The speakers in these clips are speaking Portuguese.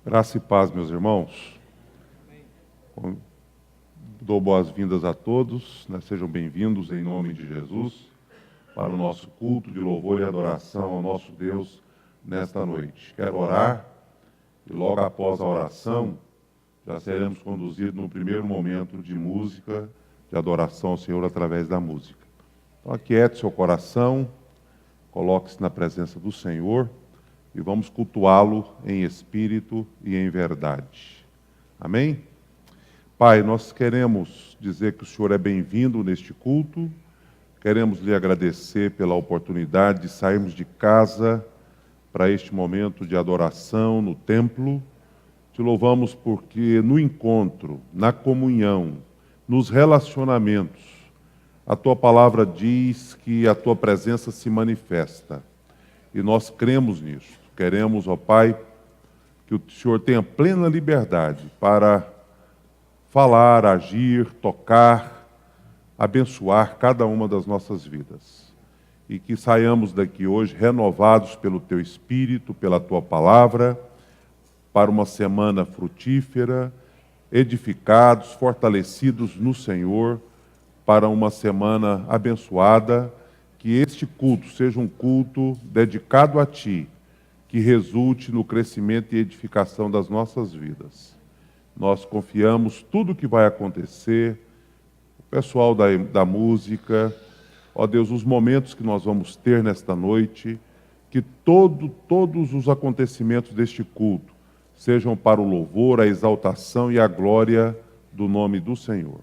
Graça e paz, meus irmãos. Dou boas-vindas a todos, sejam bem-vindos em nome de Jesus para o nosso culto de louvor e adoração ao nosso Deus nesta noite. Quero orar e logo após a oração já seremos conduzidos no primeiro momento de música, de adoração ao Senhor através da música. Então aquiete seu coração, coloque-se na presença do Senhor e vamos cultuá-lo em espírito e em verdade. Amém? Pai, nós queremos dizer que o Senhor é bem-vindo neste culto, queremos lhe agradecer pela oportunidade de sairmos de casa para este momento de adoração no templo. Te louvamos porque no encontro, na comunhão, nos relacionamentos, a Tua palavra diz que a Tua presença se manifesta. E nós cremos nisso. Queremos, ó Pai, que o Senhor tenha plena liberdade para falar, agir, tocar, abençoar cada uma das nossas vidas. E que saiamos daqui hoje renovados pelo Teu Espírito, pela Tua palavra, para uma semana frutífera, edificados, fortalecidos no Senhor, para uma semana abençoada, que este culto seja um culto dedicado a Ti, que resulte no crescimento e edificação das nossas vidas. Nós confiamos tudo o que vai acontecer, o pessoal da música, ó Deus, os momentos que nós vamos ter nesta noite, que todos os acontecimentos deste culto sejam para o louvor, a exaltação e a glória do nome do Senhor.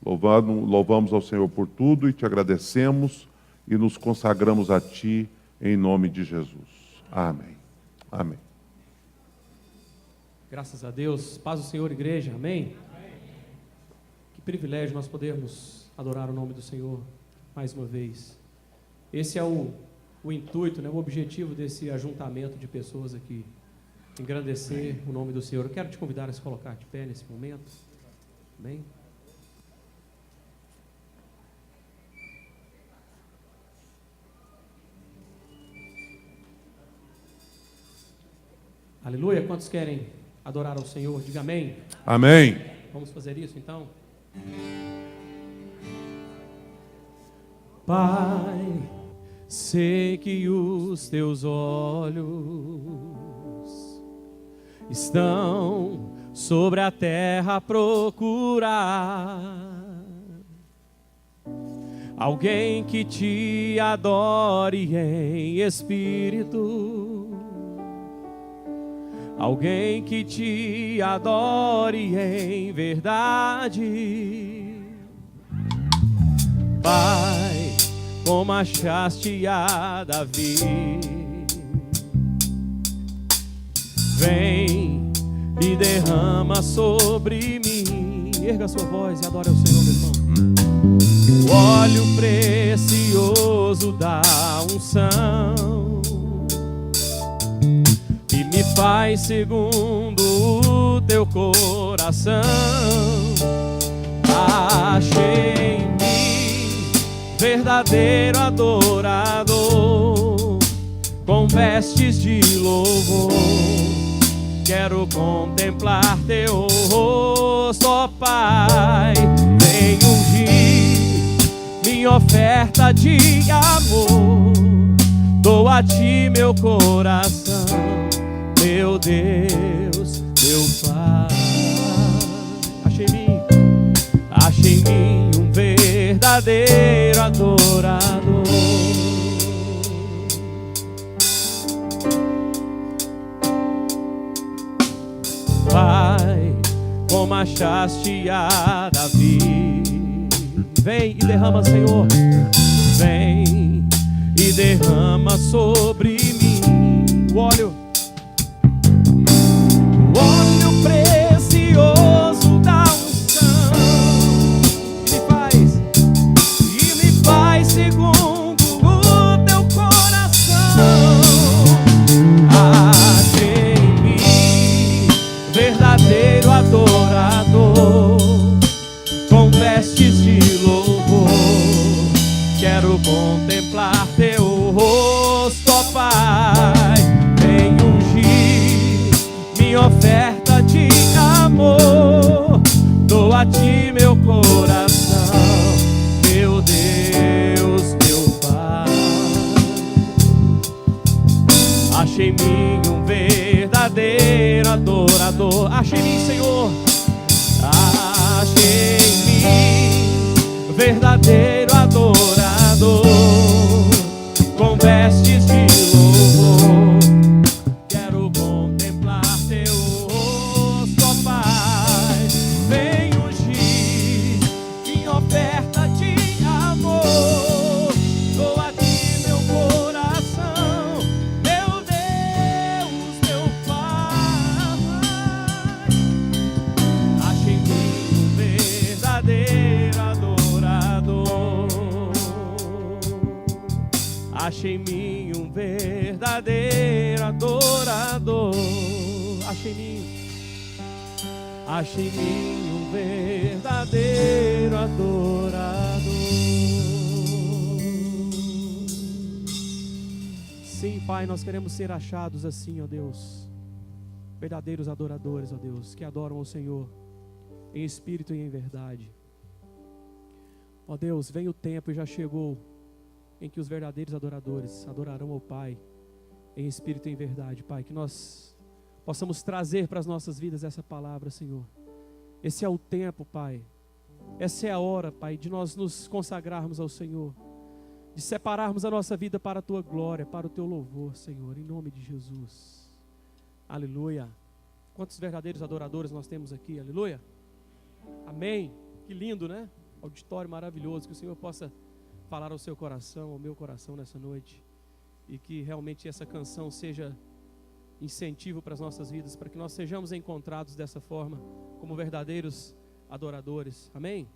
Louvamos ao Senhor por tudo e te agradecemos e nos consagramos a Ti em nome de Jesus. Amém. Amém. Graças a Deus. Paz do Senhor, igreja. Amém? Amém. Que privilégio nós podermos adorar o nome do Senhor mais uma vez. Esse é o intuito, o objetivo desse ajuntamento de pessoas aqui. Engrandecer o nome do Senhor. Eu quero te convidar a se colocar de pé nesse momento. Amém? Aleluia. Quantos querem adorar ao Senhor? Diga amém. Amém. Vamos fazer isso então? Pai, sei que os teus olhos estão sobre a terra a procurar alguém que te adore em espírito, alguém que te adore em verdade. Pai, como achaste a Davi, vem e derrama sobre mim. Erga sua voz e adore ao Senhor, meu irmão. O óleo precioso da unção e me faz segundo o teu coração. Achei em mim verdadeiro adorador, com vestes de louvor. Quero contemplar teu rosto, ó Pai. Vem ungir minha oferta de amor. Dou a Ti meu coração, meu Deus, meu Pai. Achei em mim um verdadeiro adorador. Pai, como achaste a Davi, vem e derrama, Senhor. Vem e derrama sobre mim o óleo precioso da unção, e me faz segundo o teu coração. Achei em mim verdadeiro adorador, com vestes de louvor. Quero contemplar teu rosto, ó Pai. Vem de amor, dou a ti meu coração, meu Deus, meu Pai. Achei em mim um verdadeiro adorador. Achei em mim, Senhor. Achei em mim verdadeiro adorador, com vestes de louvor. Quero contemplar teu rosto, ó Pai. Vem ungir em oferta de amor, dou a ti meu coração, meu Deus, meu Pai. Achei em mim um verdadeiro adorador. Achei em mim um verdadeiro adorador. Achei em mim um verdadeiro adorador. Sim, Pai, nós queremos ser achados assim, ó Deus, verdadeiros adoradores, ó Deus, que adoram ao Senhor em espírito e em verdade. Ó Deus, vem o tempo e já chegou em que os verdadeiros adoradores adorarão ao Pai em espírito e em verdade, Pai. Que nós possamos trazer para as nossas vidas essa palavra, Senhor. Esse é o tempo, Pai. Essa é a hora, Pai, de nós nos consagrarmos ao Senhor, de separarmos a nossa vida para a Tua glória, para o Teu louvor, Senhor, em nome de Jesus. Aleluia. Quantos verdadeiros adoradores nós temos aqui, aleluia. Amém. Que lindo, né? Auditório maravilhoso. Que o Senhor possa falar ao seu coração, ao meu coração nessa noite, e que realmente essa canção seja incentivo para as nossas vidas, para que nós sejamos encontrados dessa forma como verdadeiros adoradores. Amém?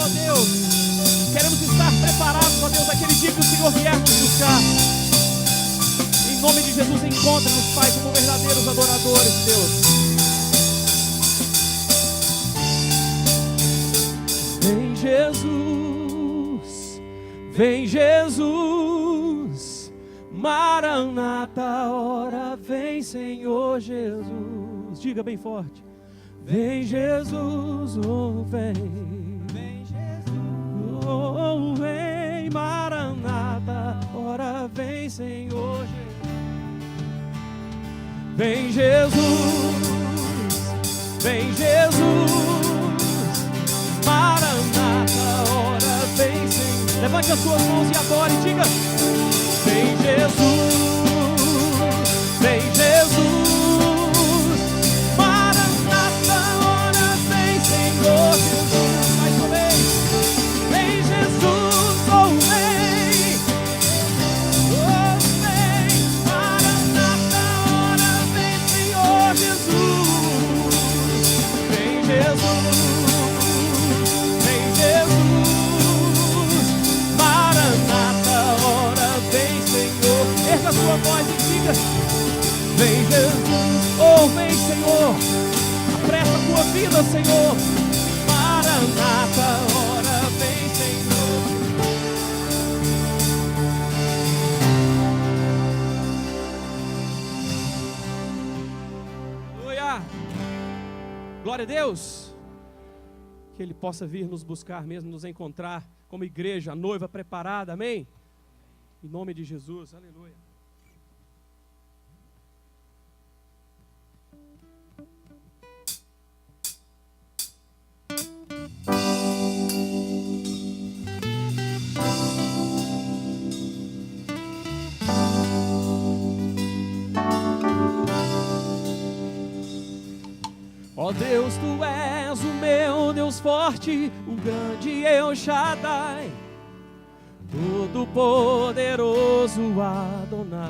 ó Deus. Queremos estar preparados, ó Deus, aquele dia que o Senhor vier nos buscar. Em nome de Jesus, encontra-nos, Pai, como verdadeiros adoradores, Deus. Vem Jesus, vem Jesus, Maranata, ora vem, Senhor Jesus. Diga bem forte. Vem Jesus, oh vem, vem Jesus, oh vem, Maranata, ora vem, Senhor Jesus. Vem Jesus, vem Jesus, Maranata, ora vem, Senhor. Levante as suas mãos e adore, diga. Vem Jesus, vem Jesus, Maranata, ora vem, Senhor Jesus. Mais uma vez. Vem Jesus, oh vem, Maranata, ora vem, Senhor Jesus. Vem Jesus, vem Jesus, Maranata, ora vem, Senhor. Erga a sua voz e diga. Vem Jesus, oh vem, Senhor. Apressa a tua vida, Senhor. Maranata, ora vem, Senhor. Aleluia. Glória a Deus. Que Ele possa vir nos buscar mesmo, nos encontrar como igreja, a noiva preparada, amém? Em nome de Jesus, aleluia. Ó Deus, Tu és o meu Deus forte, o grande El Shaddai, Todo-Poderoso Adonai.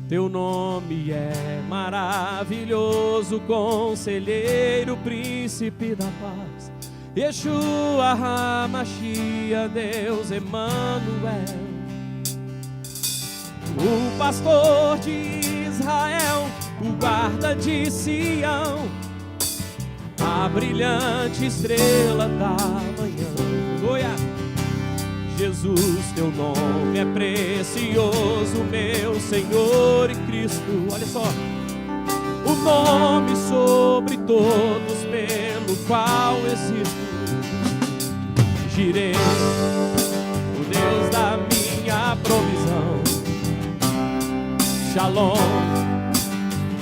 Teu nome é maravilhoso, Conselheiro, Príncipe da Paz, Yeshua HaMashiach, Deus Emanuel. O pastor de Israel, o guarda de Sião, a brilhante estrela da manhã. Aleluia. Jesus, teu nome é precioso, meu Senhor e Cristo. Olha só. O nome sobre todos, pelo qual existo. Jireh, o Deus da minha provisão. Shalom,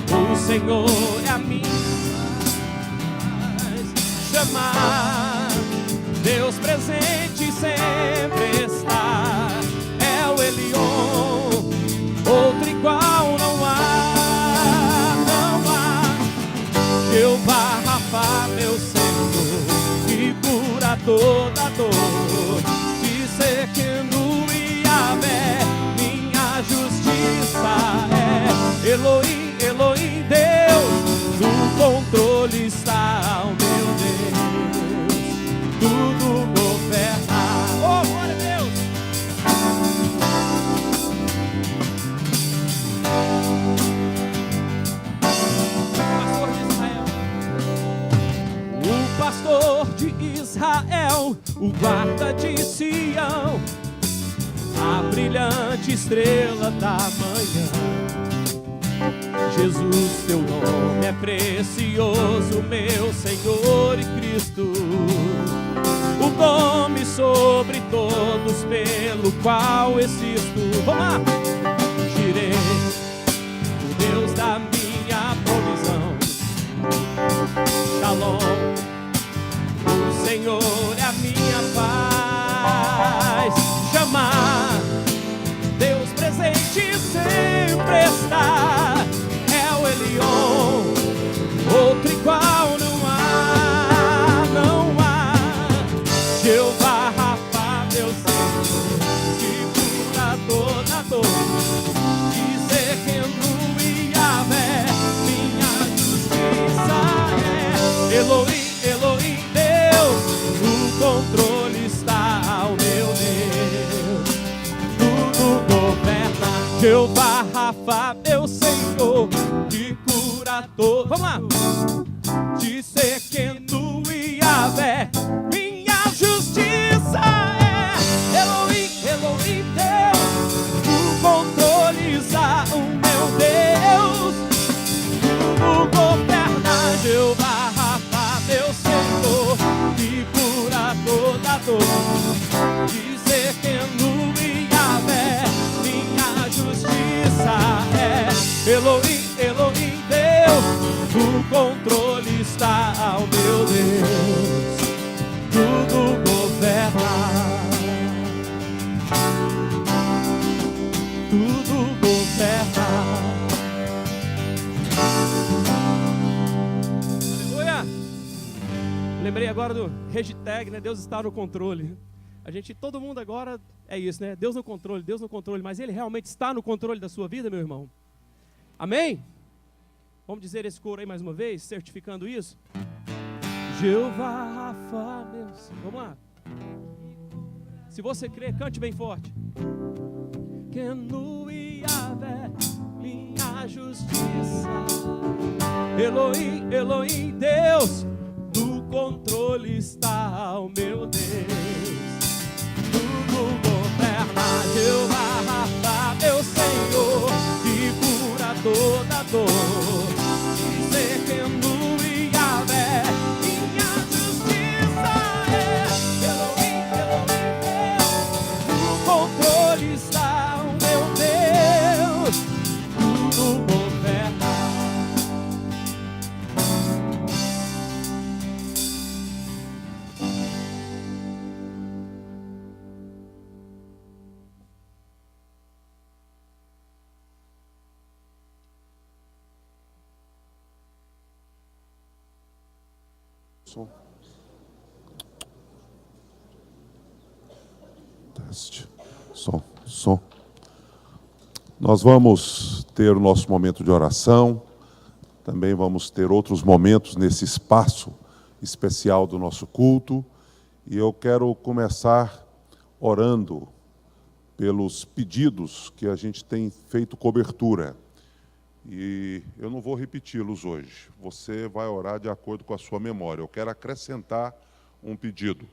o Senhor é a minha paz. Chamar, Deus presente sempre está. É o Elion, outro igual não há, não há. Jeová Rafa, meu Senhor, que cura toda dor. Dissequeno e Yahvé, minha justiça é. Elohim, Elohim, Deus, no controle está o meu Deus, tudo governa. Oh, glória a Deus! O pastor de Israel, o guarda de Sião, a brilhante estrela da manhã. Jesus, teu nome é precioso, meu Senhor e Cristo. O nome sobre todos, pelo qual existo. Vamos lá! Jireh, o Deus da minha provisão. Shalom, o Senhor é a minha paz. Chamar, Deus presente sempre está. É o Elion, outro igual não há, não há. Jeová Rafa, meu Senhor, que cura toda dor. Dissequeno e Yahvé, minha justiça é. Elohim, Elohim, Deus, Jeová Rafa, meu Senhor, que cura todo. Vamos lá. Dissequendo Yahvé, minha justiça é. Elohim, Elohim, Deus, tu controles o meu Deus. Tu governa, Jeová Rafa, meu Senhor, que cura toda dor. Dissequendo Yahvé, minha justiça é. Elohim, Elohim, Deus, o controle está ao meu Deus, tudo governa, tudo governa. Aleluia! Lembrei agora do hashtag, né? Deus está no controle. Todo mundo agora é isso, né? Deus no controle, mas Ele realmente está no controle da sua vida, meu irmão? Amém? Vamos dizer esse coro aí mais uma vez, certificando isso? Jeová Rafa, Deus. Vamos lá. Se você crê, cante bem forte. Que no Yahvé, minha justiça. Elohim, Elohim, Deus, no controle está o meu Deus. Tudo governa, Jeová Rafa, meu Senhor, que cura toda dor. Dissequendo Yahvé, minha justiça é. Elohim, Elohim, Deus, no controle está o meu Deus. Tudo governa. Teste. Som. Nós vamos ter o nosso momento de oração. Também vamos ter outros momentos nesse espaço especial do nosso culto. E eu quero começar orando pelos pedidos que a gente tem feito cobertura. E eu não vou repeti-los hoje. Você vai orar de acordo com a sua memória. Eu quero acrescentar um pedido.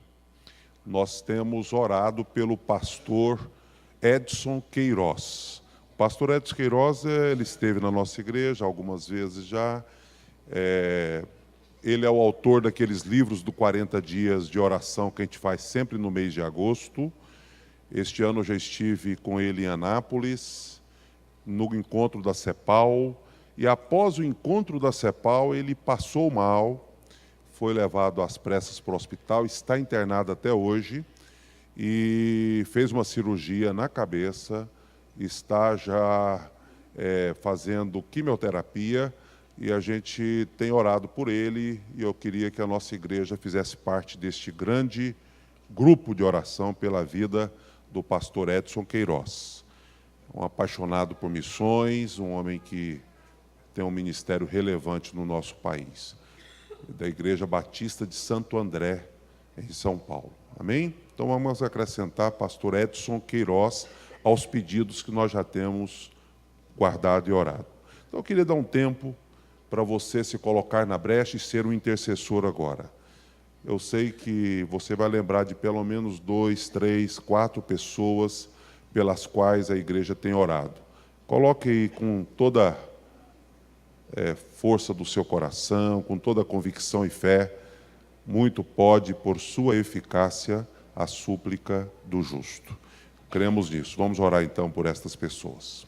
Nós temos orado pelo pastor Edson Queiroz. O pastor Edson Queiroz, ele esteve na nossa igreja algumas vezes já. Ele é o autor daqueles livros do 40 dias de oração que a gente faz sempre no mês de agosto. Este ano eu já estive com ele em Anápolis, no encontro da CEPAL, e após o encontro da CEPAL, ele passou mal, foi levado às pressas para o hospital, está internado até hoje, e fez uma cirurgia na cabeça, está já fazendo quimioterapia, e a gente tem orado por ele, e eu queria que a nossa igreja fizesse parte deste grande grupo de oração pela vida do pastor Edson Queiroz. Um apaixonado por missões, um homem que tem um ministério relevante no nosso país, da Igreja Batista de Santo André, em São Paulo. Amém? Então vamos acrescentar pastor Edson Queiroz aos pedidos que nós já temos guardado e orado. Então eu queria dar um tempo para você se colocar na brecha e ser um intercessor agora. Eu sei que você vai lembrar de pelo menos 2, 3, 4 pessoas pelas quais a igreja tem orado. Coloque aí com toda força do seu coração, com toda convicção e fé, muito pode, por sua eficácia, a súplica do justo. Cremos nisso. Vamos orar então por estas pessoas.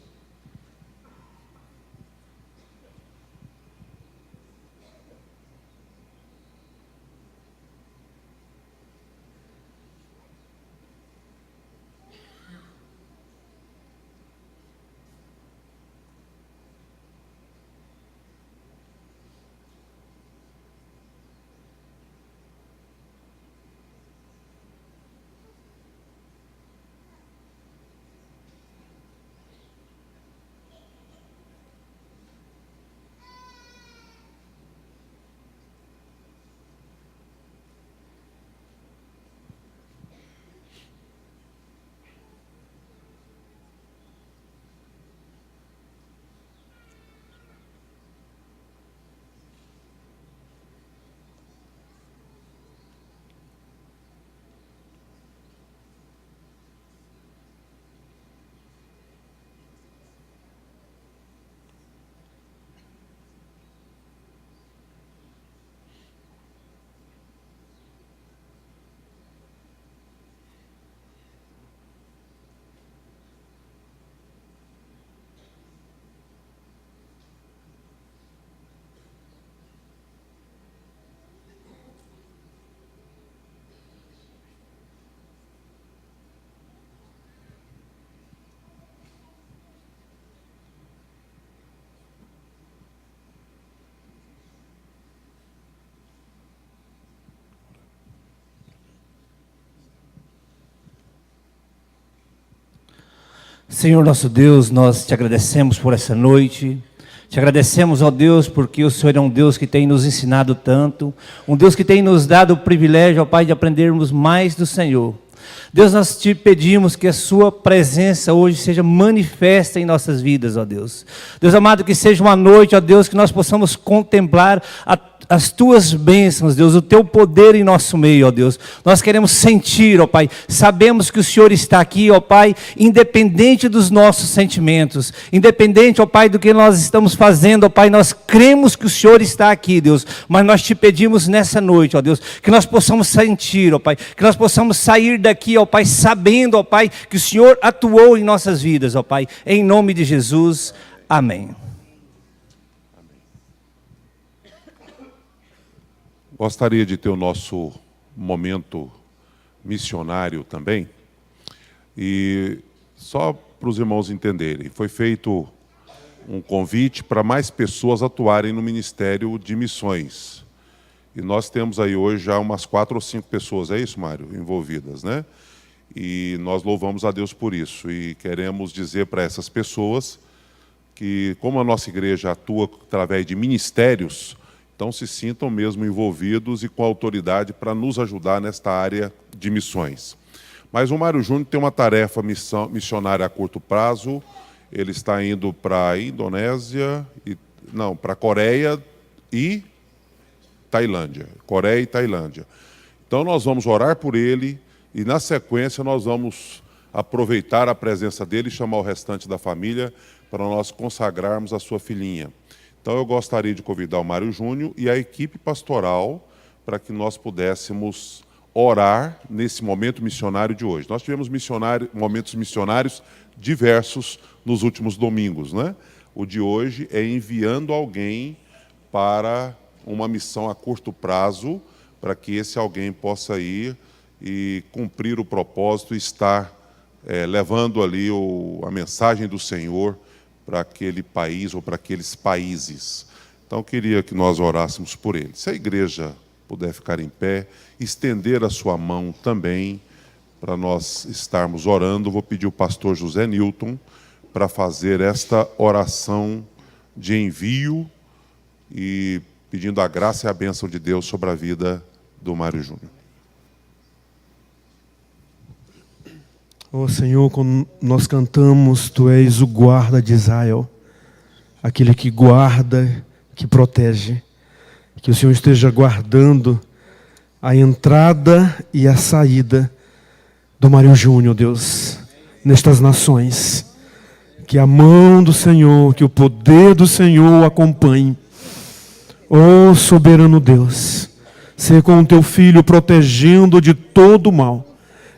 Senhor nosso Deus, nós te agradecemos por essa noite. Te agradecemos, ó Deus, porque o Senhor é um Deus que tem nos ensinado tanto, um Deus que tem nos dado o privilégio, ó Pai, de aprendermos mais do Senhor. Deus, nós te pedimos que a sua presença hoje seja manifesta em nossas vidas, ó Deus. Deus amado, que seja uma noite, ó Deus, que nós possamos contemplar as tuas bênçãos, Deus, o teu poder em nosso meio, ó Deus. Nós queremos sentir, ó Pai, sabemos que o Senhor está aqui, ó Pai, independente dos nossos sentimentos, independente, ó Pai, do que nós estamos fazendo, ó Pai, nós cremos que o Senhor está aqui, Deus, mas nós te pedimos nessa noite, ó Deus, que nós possamos sentir, ó Pai, que nós possamos sair daqui, ó Pai, sabendo, ó Pai, que o Senhor atuou em nossas vidas, ó Pai, em nome de Jesus, amém. Gostaria de ter o nosso momento missionário também. E só para os irmãos entenderem, foi feito um convite para mais pessoas atuarem no Ministério de Missões. E nós temos aí hoje já umas 4 ou 5 pessoas, é isso, Mário? Envolvidas, né? E nós louvamos a Deus por isso. E queremos dizer para essas pessoas que, como a nossa igreja atua através de ministérios, então se sintam mesmo envolvidos e com autoridade para nos ajudar nesta área de missões. Mas o Mário Júnior tem uma tarefa missionária a curto prazo. Ele está indo para a Indonésia, para a Coreia e Tailândia. Coreia e Tailândia. Então nós vamos orar por ele e na sequência nós vamos aproveitar a presença dele e chamar o restante da família para nós consagrarmos a sua filhinha. Então eu gostaria de convidar o Mário Júnior e a equipe pastoral para que nós pudéssemos orar nesse momento missionário de hoje. Nós tivemos momentos missionários diversos nos últimos domingos, né? O de hoje é enviando alguém para uma missão a curto prazo, para que esse alguém possa ir e cumprir o propósito e estar levando ali a mensagem do Senhor para aquele país ou para aqueles países. Então, eu queria que nós orássemos por ele. Se a igreja puder ficar em pé, estender a sua mão também, para nós estarmos orando, vou pedir o pastor José Newton para fazer esta oração de envio e pedindo a graça e a bênção de Deus sobre a vida do Mário Júnior. Ó Senhor, quando nós cantamos, Tu és o guarda de Israel, aquele que guarda, que protege, que o Senhor esteja guardando a entrada e a saída do Mário Júnior, Deus, nestas nações, que a mão do Senhor, que o poder do Senhor o acompanhe. Ó soberano Deus, seja com o Teu Filho protegendo de todo o mal,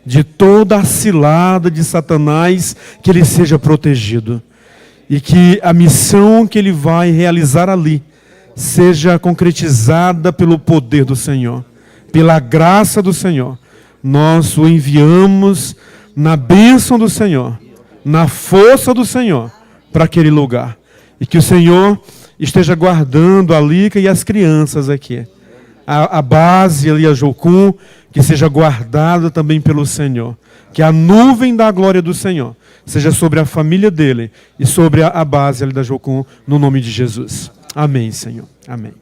de toda a cilada de Satanás, que ele seja protegido. E que a missão que ele vai realizar ali seja concretizada pelo poder do Senhor, pela graça do Senhor. Nós o enviamos na bênção do Senhor, na força do Senhor, para aquele lugar. E que o Senhor esteja guardando a Lica e as crianças aqui. A base ali, a Jocum, que seja guardada também pelo Senhor. Que a nuvem da glória do Senhor seja sobre a família dele e sobre a base ali da Jocum, no nome de Jesus. Amém, Senhor. Amém.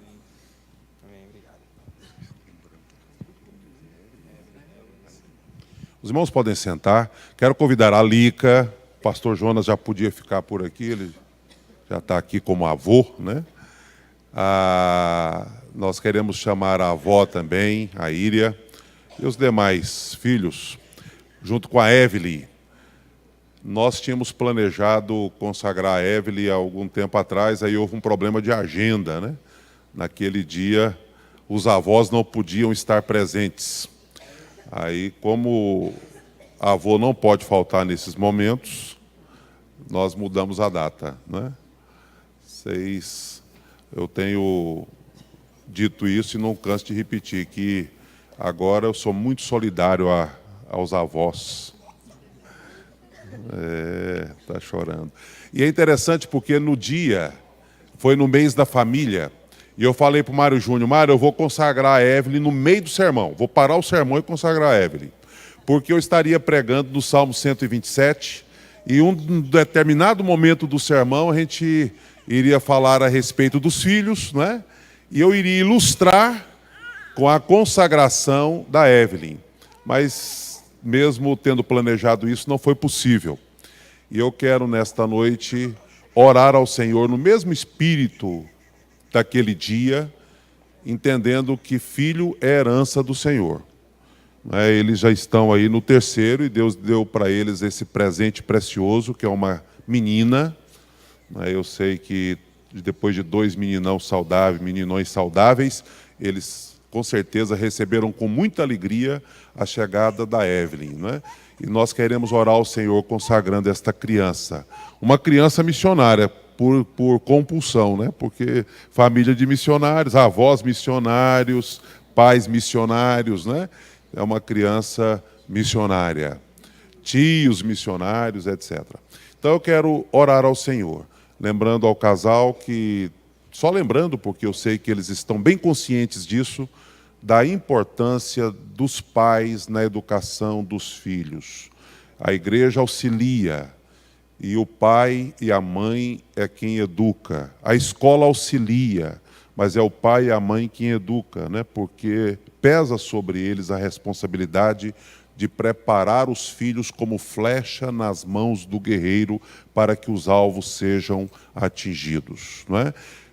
Os irmãos podem sentar. Quero convidar a Lica. O pastor Jonas já podia ficar por aqui, ele já está aqui como avô, né? Nós queremos chamar a avó também, a Íria, e os demais filhos, junto com a Evelyn. Nós tínhamos planejado consagrar a Evelyn há algum tempo atrás, aí houve um problema de agenda, né? Naquele dia, os avós não podiam estar presentes. Aí, como a avó não pode faltar nesses momentos, nós mudamos a data, né? Eu tenho dito isso e não canso de repetir, que agora eu sou muito solidário aos avós. Tá chorando. E é interessante porque no dia, foi no mês da família, e eu falei para o Mário Júnior, Mário, eu vou consagrar a Evelyn no meio do sermão, vou parar o sermão e consagrar a Evelyn, porque eu estaria pregando no Salmo 127, E um determinado momento do sermão a gente iria falar a respeito dos filhos, né? E eu iria ilustrar com a consagração da Evelyn. Mas, mesmo tendo planejado isso, não foi possível. E eu quero, nesta noite, orar ao Senhor no mesmo espírito daquele dia, entendendo que filho é herança do Senhor. Eles já estão aí no terceiro e Deus deu para eles esse presente precioso, que é uma menina. Eu sei que depois de 2 meninões saudáveis, eles com certeza receberam com muita alegria a chegada da Evelyn. E nós queremos orar ao Senhor consagrando esta criança. Uma criança missionária, por compulsão, porque família de missionários, avós missionários, pais missionários, é uma criança missionária, tios missionários, etc. Então eu quero orar ao Senhor, lembrando ao casal que, só lembrando, porque eu sei que eles estão bem conscientes disso, da importância dos pais na educação dos filhos. A igreja auxilia, e o pai e a mãe é quem educa. A escola auxilia, mas é o pai e a mãe quem educa, porque pesa sobre eles a responsabilidade de preparar os filhos como flecha nas mãos do guerreiro para que os alvos sejam atingidos.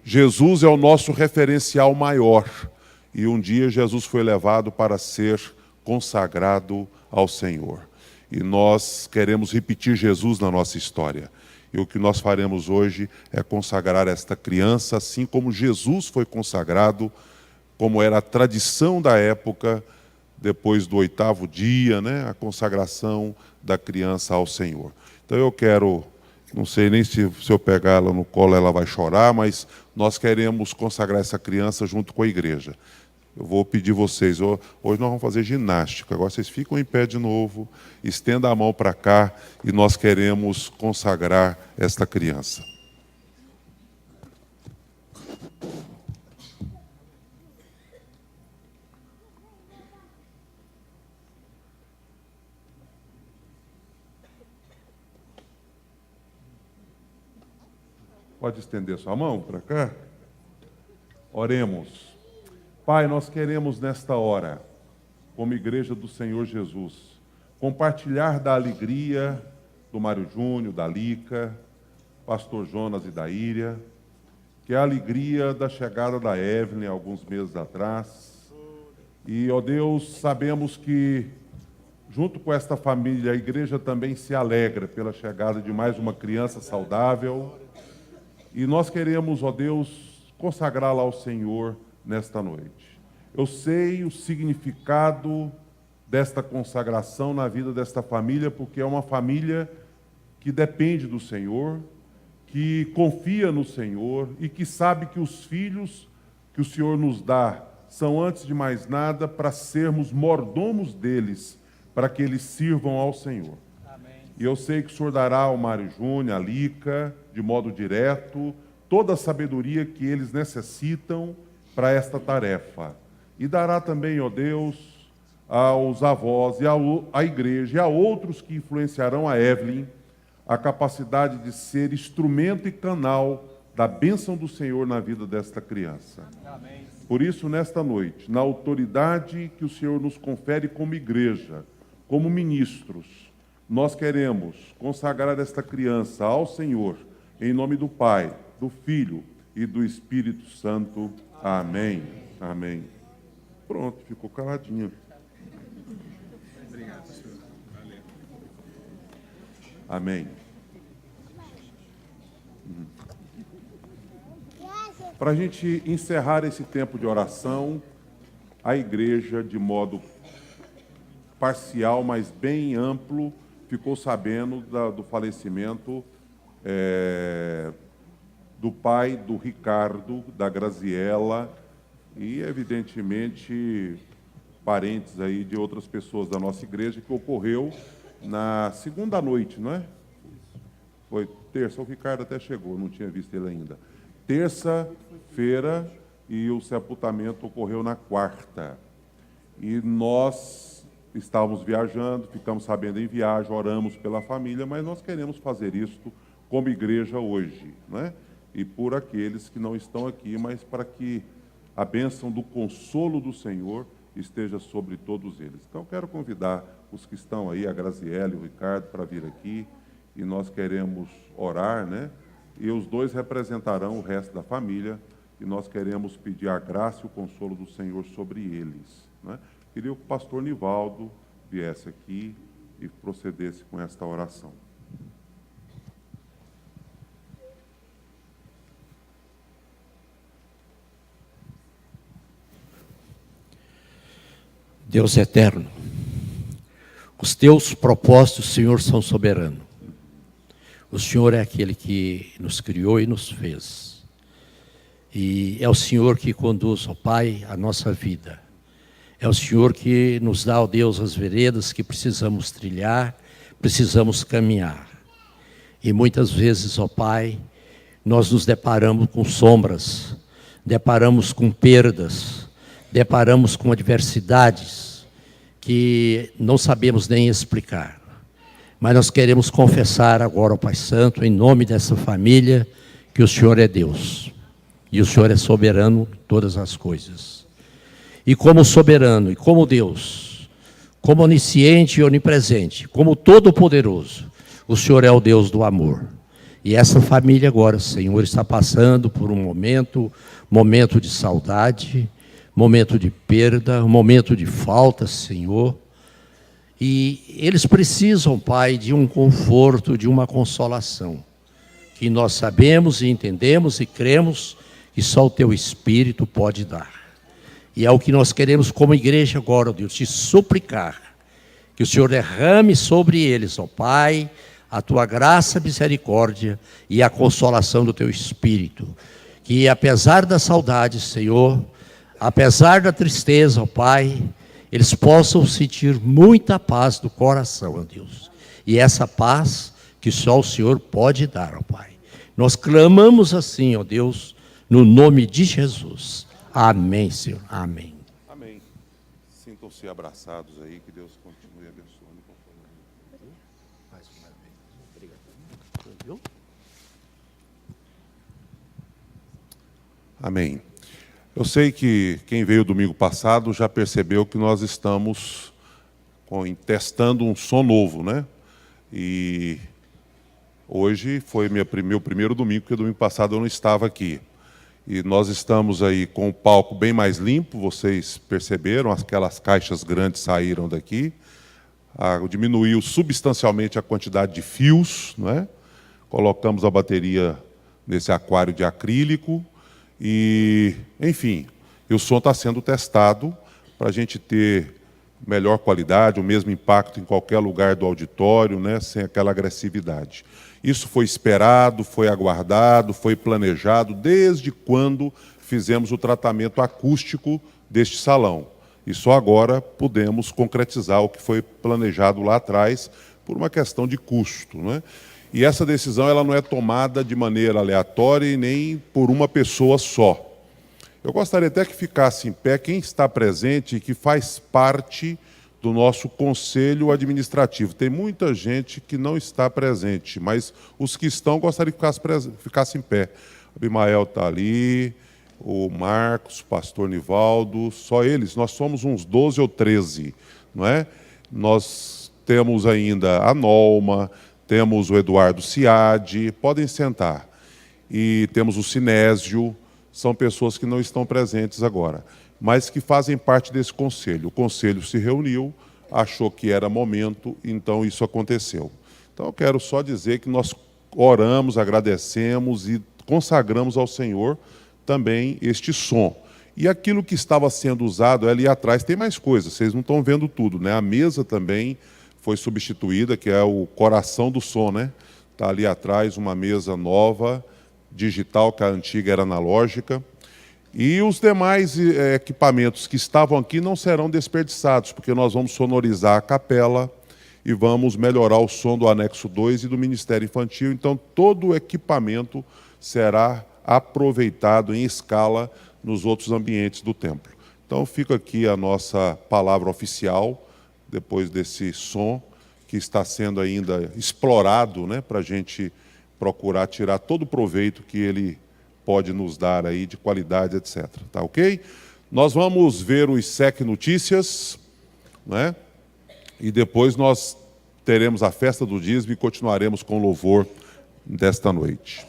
Jesus é o nosso referencial maior, e um dia Jesus foi levado para ser consagrado ao Senhor. E nós queremos repetir Jesus na nossa história. E o que nós faremos hoje é consagrar esta criança, assim como Jesus foi consagrado, como era a tradição da época, depois do 8º dia, a consagração da criança ao Senhor. Então eu quero, não sei nem se eu pegar ela no colo ela vai chorar, mas nós queremos consagrar essa criança junto com a igreja. Eu vou pedir vocês, hoje nós vamos fazer ginástica, agora vocês ficam em pé de novo, estenda a mão para cá e nós queremos consagrar esta criança. Pode estender sua mão para cá? Oremos. Pai, nós queremos nesta hora, como igreja do Senhor Jesus, compartilhar da alegria do Mário Júnior, da Lica, pastor Jonas e da Íria, que é a alegria da chegada da Evelyn alguns meses atrás. E, ó Deus, sabemos que, junto com esta família, a igreja também se alegra pela chegada de mais uma criança saudável. E nós queremos, ó Deus, consagrá-la ao Senhor nesta noite. Eu sei o significado desta consagração na vida desta família, porque é uma família que depende do Senhor, que confia no Senhor e que sabe que os filhos que o Senhor nos dá são, antes de mais nada, para sermos mordomos deles, para que eles sirvam ao Senhor. Amém. E eu sei que o Senhor dará ao Mário Júnior, à Lica, de modo direto, toda a sabedoria que eles necessitam para esta tarefa. E dará também, ó Deus, aos avós e à igreja e a outros que influenciarão a Evelyn, a capacidade de ser instrumento e canal da bênção do Senhor na vida desta criança. Amém. Por isso, nesta noite, na autoridade que o Senhor nos confere como igreja, como ministros, nós queremos consagrar esta criança ao Senhor, em nome do Pai, do Filho e do Espírito Santo. Amém. Amém. Pronto, ficou caladinho. Obrigado, senhor. Valeu. Amém. Para a gente encerrar esse tempo de oração, a igreja, de modo parcial, mas bem amplo, ficou sabendo do falecimento do pai do Ricardo, da Graziela e, evidentemente, parentes aí de outras pessoas da nossa igreja, que ocorreu na segunda noite, não é? Foi terça, o Ricardo até chegou, não tinha visto ele ainda. Terça-feira, e o sepultamento ocorreu na quarta. E nós estávamos viajando, ficamos sabendo em viagem, oramos pela família, mas nós queremos fazer isto como igreja hoje, né? E por aqueles que não estão aqui, mas para que a bênção do consolo do Senhor esteja sobre todos eles. Então, quero convidar os que estão aí, a Graziele e o Ricardo, para vir aqui, e nós queremos orar, né? E os dois representarão o resto da família, e nós queremos pedir a graça e o consolo do Senhor sobre eles, né? Queria que o pastor Nivaldo viesse aqui e procedesse com esta oração. Deus eterno, os teus propósitos, Senhor, são soberanos. O Senhor é aquele que nos criou e nos fez. E é o Senhor que conduz, ó Pai, a nossa vida. É o Senhor que nos dá, ó Deus, as veredas que precisamos trilhar, precisamos caminhar. E muitas vezes, ó Pai, nós nos deparamos com sombras, deparamos com perdas, deparamos com adversidades que não sabemos nem explicar. Mas nós queremos confessar agora ao Pai Santo, em nome dessa família, que o Senhor é Deus. E o Senhor é soberano em todas as coisas. E como soberano, e como Deus, como onisciente e onipresente, como todo-poderoso, o Senhor é o Deus do amor. E essa família agora, Senhor, está passando por um momento de saudade, momento de perda, um momento de falta, Senhor. E eles precisam, Pai, de um conforto, de uma consolação, que nós sabemos e entendemos e cremos que só o Teu Espírito pode dar. E é o que nós queremos como igreja agora, ó Deus, te suplicar, que o Senhor derrame sobre eles, ó Pai, a Tua graça, misericórdia e a consolação do Teu Espírito. Que apesar da saudade, Senhor, apesar da tristeza, ó Pai, eles possam sentir muita paz do coração, ó Deus. E essa paz que só o Senhor pode dar, ó Pai. Nós clamamos assim, ó Deus, no nome de Jesus. Amém, Senhor. Amém. Amém. Sintam-se abraçados aí, que Deus continue abençoando. Mais uma vez. Obrigado. Amém. Eu sei que quem veio domingo passado já percebeu que nós estamos testando um som novo, né? E hoje foi meu primeiro domingo, porque domingo passado eu não estava aqui. E nós estamos aí com o palco bem mais limpo, vocês perceberam, aquelas caixas grandes saíram daqui. Diminuiu substancialmente a quantidade de fios, né? Colocamos a bateria nesse aquário de acrílico. E, enfim, o som está sendo testado para a gente ter melhor qualidade, o mesmo impacto em qualquer lugar do auditório, né, sem aquela agressividade. Isso foi esperado, foi aguardado, foi planejado desde quando fizemos o tratamento acústico deste salão. E só agora podemos concretizar o que foi planejado lá atrás por uma questão de custo, né? E essa decisão ela não é tomada de maneira aleatória e nem por uma pessoa só. Eu gostaria até que ficasse em pé quem está presente e que faz parte do nosso conselho administrativo. Tem muita gente que não está presente, mas os que estão gostaria que ficasse em pé. O Abimael está ali, o Marcos, o pastor Nivaldo, só eles. Nós somos uns 12 ou 13, não é? Nós temos ainda a Nolma, temos o Eduardo Ciade, podem sentar. E temos o Sinésio, são pessoas que não estão presentes agora, mas que fazem parte desse conselho. O conselho se reuniu, achou que era momento, então isso aconteceu. Então eu quero só dizer que nós oramos, agradecemos e consagramos ao Senhor também este som. E aquilo que estava sendo usado ali atrás, tem mais coisas, vocês não estão vendo tudo, né? A mesa também foi substituída, que é o coração do som, né? Está ali atrás uma mesa nova, digital, que a antiga era analógica. E os demais equipamentos que estavam aqui não serão desperdiçados, porque nós vamos sonorizar a capela e vamos melhorar o som do anexo 2 e do Ministério Infantil. Então, todo o equipamento será aproveitado em escala nos outros ambientes do templo. Então, fica aqui a nossa palavra oficial depois desse som que está sendo ainda explorado, né, para a gente procurar tirar todo o proveito que ele pode nos dar aí de qualidade, etc. Tá ok? Nós vamos ver o ISEC Notícias, né? E depois nós teremos a festa do dízimo e continuaremos com o louvor desta noite.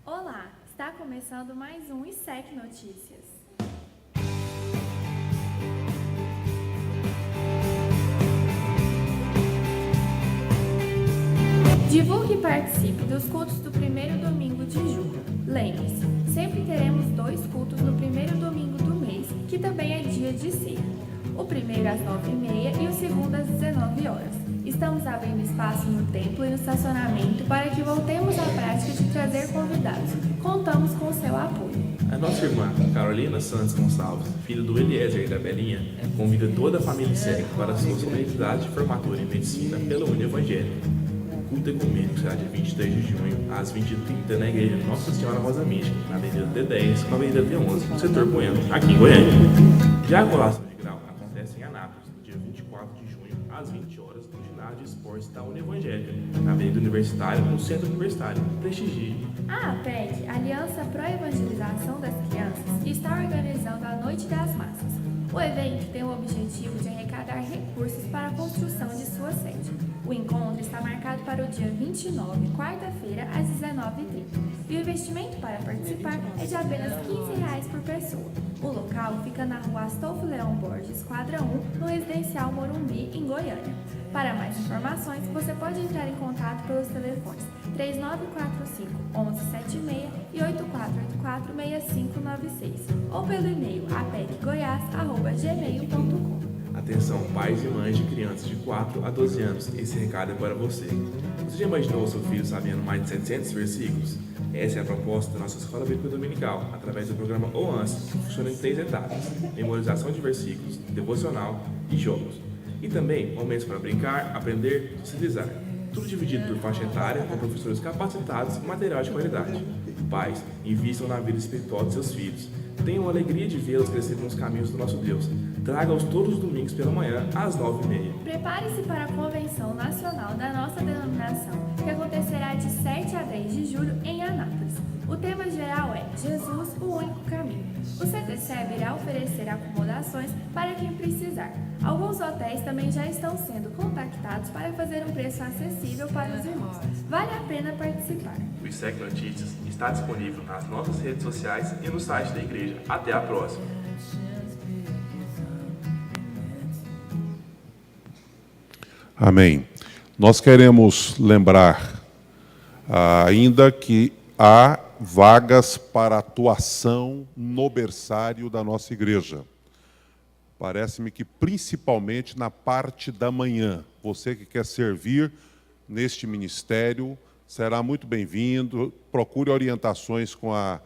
Olá, está começando mais um ISEC Notícias. Divulgue e participe dos cultos do primeiro domingo de julho. Lembre-se, sempre teremos 2 cultos no primeiro domingo do mês, que também é dia de ceia. O primeiro às 9h30 e o segundo às 19 horas. Estamos abrindo espaço no templo e no estacionamento para que voltemos à prática de trazer convidados. Contamos com o seu apoio. A nossa irmã, Carolina Santos Gonçalves, filha do Eliezer e da Belinha, convida toda a família ISEC para a sua solenidade de formatura em medicina pela União Evangélica. O culto ecumênico será dia 23 de junho, às 20h30, na igreja Nossa Senhora Rosa Mística, na Avenida T10 com a Avenida T11, no setor Bueno, aqui em Goiânia. Já a colação de grau acontece em Anápolis, no dia 24 de junho, às 20 horas, no ginásio de esportes da União Evangélica, na Avenida Universitária, no Centro Universitário. Prestigie. A APEC, Aliança Pró-Evangelização das Crianças, está organizando a Noite das Massas. O evento tem o objetivo de arrecadar recursos para a construção de sua sede. O encontro está marcado para o dia 29, quarta-feira, às 19h30. E o investimento para participar é de apenas R$ 15 por pessoa. O local fica na rua Astolfo Leão Borges, quadra 1, no Residencial Morumbi, em Goiânia. Para mais informações, você pode entrar em contato pelos telefones 3945-1176 e 8484-6596 ou pelo e-mail apecgoias@gmail.com. Atenção, pais e mães de crianças de 4 a 12 anos, esse recado é para você. Você já imaginou o seu filho sabendo mais de 700 versículos? Essa é a proposta da nossa Escola Bíblica Dominical, através do programa OANS, que funciona em 3 etapas: memorização de versículos, devocional e jogos. E também momentos para brincar, aprender e socializar. Tudo dividido por faixa etária, com professores capacitados e material de qualidade. Pais, invistam na vida espiritual de seus filhos. Tenham a alegria de vê-los crescer nos caminhos do nosso Deus. Traga-os todos os domingos pela manhã, às 9h30. Prepare-se para a Convenção Nacional da nossa denominação, que acontecerá de 7 a 10 de julho em Anápolis. O tema geral é Jesus, o único caminho. O CTCEB irá oferecer acomodações para quem precisar. Alguns hotéis também já estão sendo contactados para fazer um preço acessível para os irmãos. Vale a pena participar. O ISEC Notícias está disponível nas nossas redes sociais e no site da igreja. Até a próxima! Amém. Nós queremos lembrar ainda que há vagas para atuação no berçário da nossa igreja. Parece-me que principalmente na parte da manhã. Você que quer servir neste ministério será muito bem-vindo. Procure orientações com a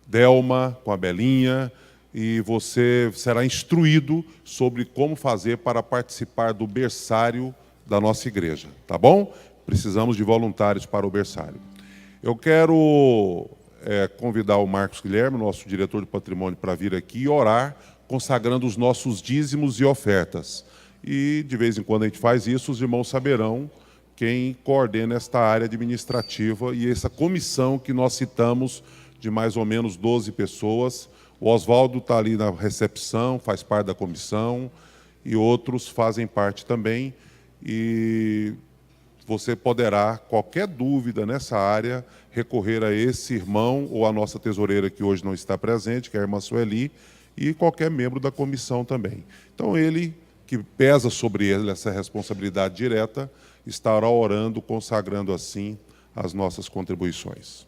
Delma, com a Belinha, e você será instruído sobre como fazer para participar do berçário da nossa igreja, tá bom? Precisamos de voluntários para o berçário. Eu quero convidar o Marcos Guilherme, nosso diretor de patrimônio, para vir aqui e orar, consagrando os nossos dízimos e ofertas. E, de vez em quando, a gente faz isso, os irmãos saberão quem coordena esta área administrativa e essa comissão que nós citamos de mais ou menos 12 pessoas. O Oswaldo está ali na recepção, faz parte da comissão, e outros fazem parte também. E você poderá, qualquer dúvida nessa área, recorrer a esse irmão ou a nossa tesoureira, que hoje não está presente, que é a irmã Sueli, e qualquer membro da comissão também. Então, ele, que pesa sobre ele essa responsabilidade direta, estará orando, consagrando assim as nossas contribuições.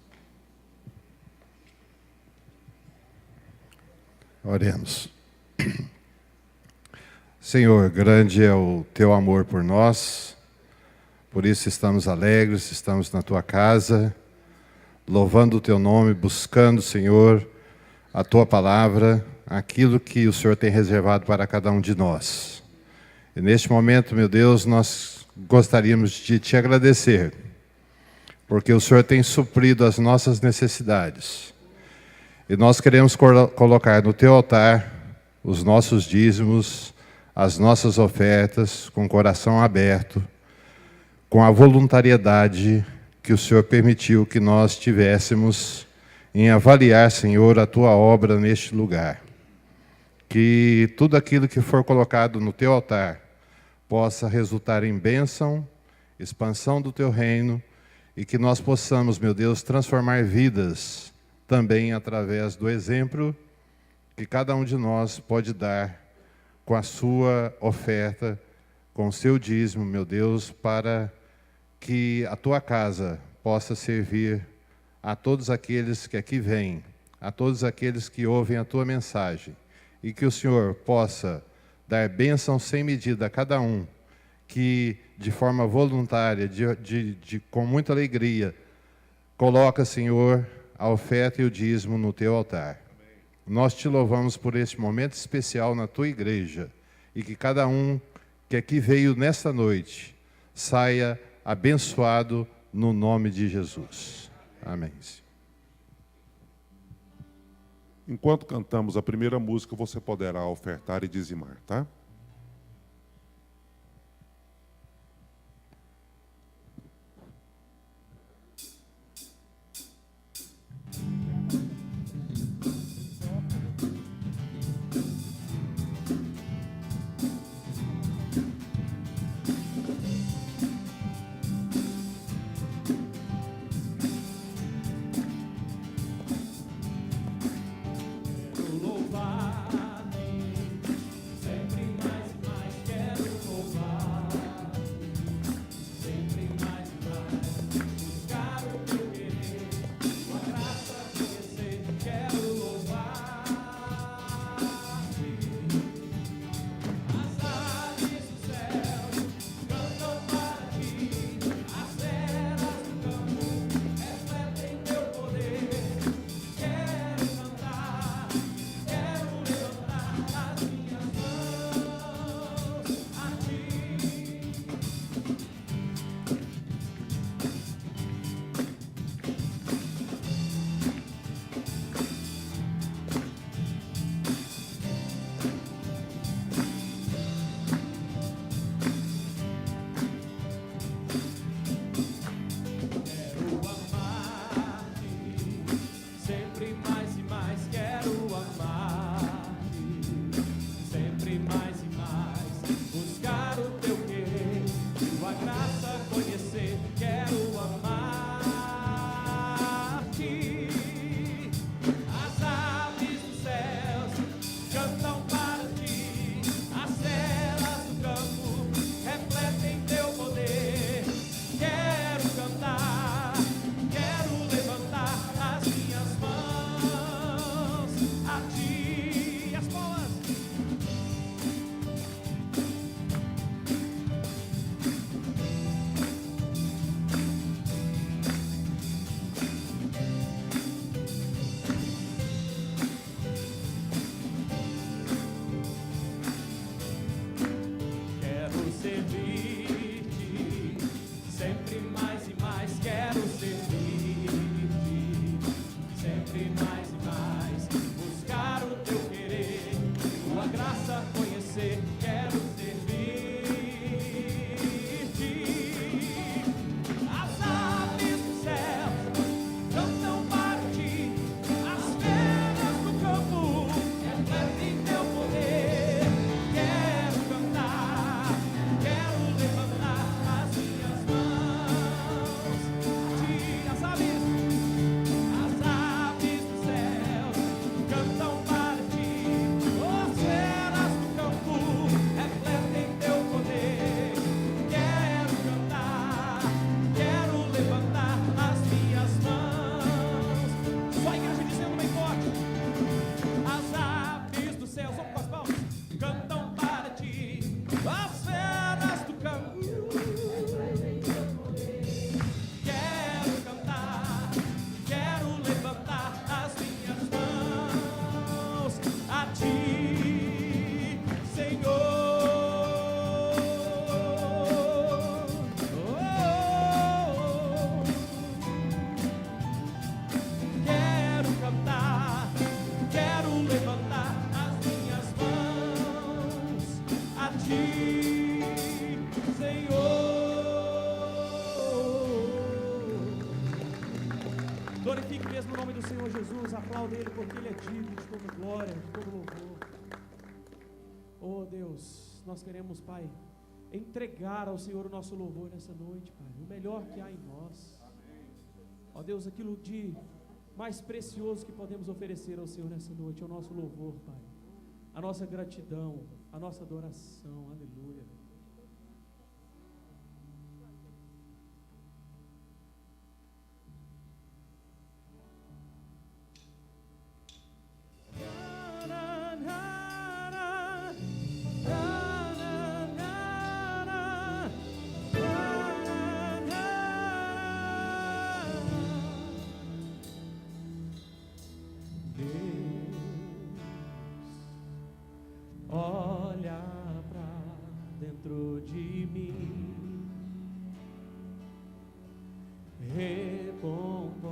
Oremos. Senhor, grande é o teu amor por nós, por isso estamos alegres, estamos na tua casa, louvando o teu nome, buscando, Senhor, a tua palavra, aquilo que o Senhor tem reservado para cada um de nós. E neste momento, meu Deus, nós gostaríamos de te agradecer, porque o Senhor tem suprido as nossas necessidades. E nós queremos colocar no teu altar os nossos dízimos, as nossas ofertas, com o coração aberto, com a voluntariedade que o Senhor permitiu que nós tivéssemos em avaliar, Senhor, a tua obra neste lugar. Que tudo aquilo que for colocado no teu altar possa resultar em bênção, expansão do teu reino, e que nós possamos, meu Deus, transformar vidas também através do exemplo que cada um de nós pode dar com a sua oferta, com o seu dízimo, meu Deus, para que a tua casa possa servir a todos aqueles que aqui vêm, a todos aqueles que ouvem a tua mensagem, e que o Senhor possa dar bênção sem medida a cada um que, de forma voluntária, com muita alegria, coloca, Senhor, a oferta e o dízimo no teu altar. Nós te louvamos por este momento especial na tua igreja, e que cada um que aqui veio nesta noite saia abençoado no nome de Jesus. Amém. Enquanto cantamos a primeira música, você poderá ofertar e dizimar, tá? Glorifique mesmo o nome do Senhor Jesus, aplaude Ele porque Ele é digno de toda glória, de todo louvor. Oh Deus, nós queremos, Pai, entregar ao Senhor o nosso louvor nessa noite, Pai, o melhor que há em nós. Ó Deus, aquilo de mais precioso que podemos oferecer ao Senhor nessa noite é o nosso louvor, Pai, a nossa gratidão, a nossa adoração, aleluia. Olha pra dentro de mim, recompõe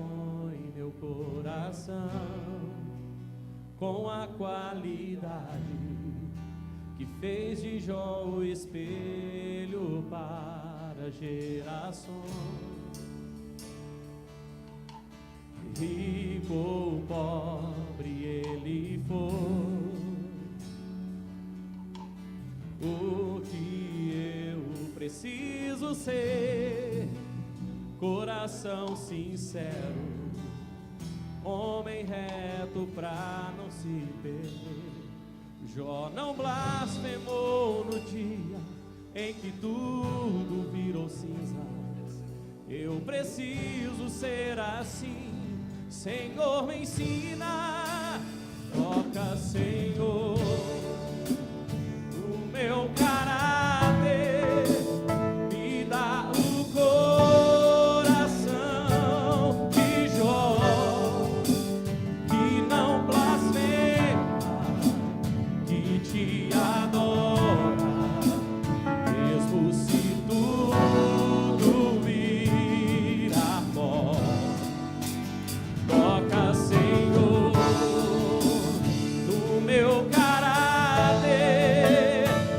meu coração com a qualidade que fez de Jó o espelho para gerações. Rico ou pobre ele foi, o que eu preciso ser, coração sincero, homem reto pra não se perder. Jó não blasfemou no dia em que tudo virou cinzas. Eu preciso ser assim, Senhor me ensina. Toca, Senhor, meu caráter, me dá o coração de Jó, que não blasfema, que te adora, mesmo se tudo virar pó. Toca, Senhor, no meu caráter,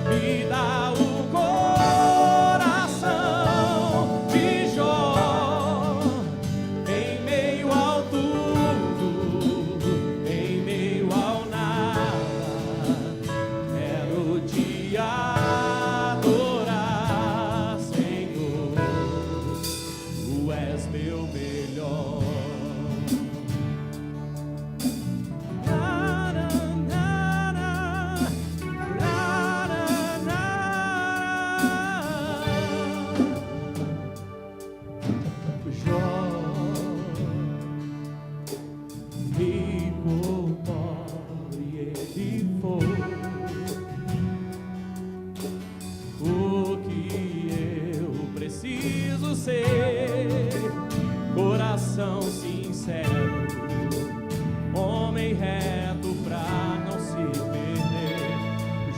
me dá o coração de Jó, em meio ao tudo, em meio ao nada, quero te adorar, Senhor, tu és meu melhor. Rico, pobre ele foi, o que eu preciso ser, coração sincero, homem reto pra não se perder.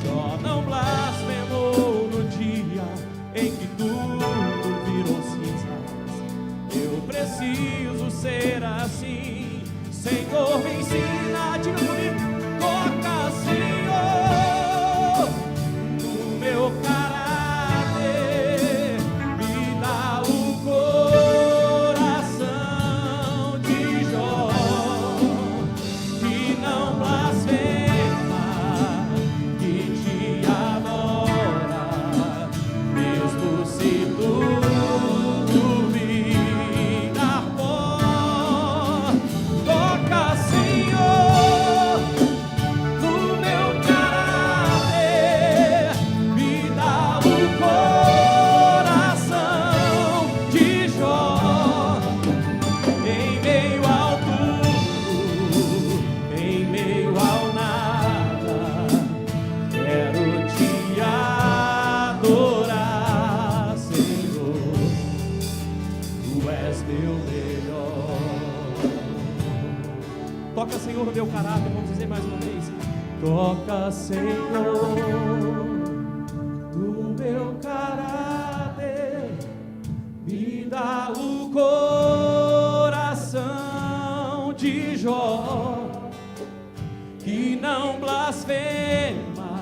Jó não blasfemou no dia em que tudo virou cinzas. Eu preciso ser assim, Senhor me ensina. Diga comigo, toca, Senhor, no meu caráter, me dá o coração de Jó, que não blasfema, que te adora, mesmo se tudo virar pó. Toca, Senhor, no meu caráter, me dá o coração de Jó, em meio ao tudo, em meio ao nada, quero te adorar, Senhor, tu és meu melhor. Toca, Senhor, no meu caráter, vamos dizer mais uma vez. Toca, Senhor, no meu caráter, me dá o coração de Jó, que não blasfema,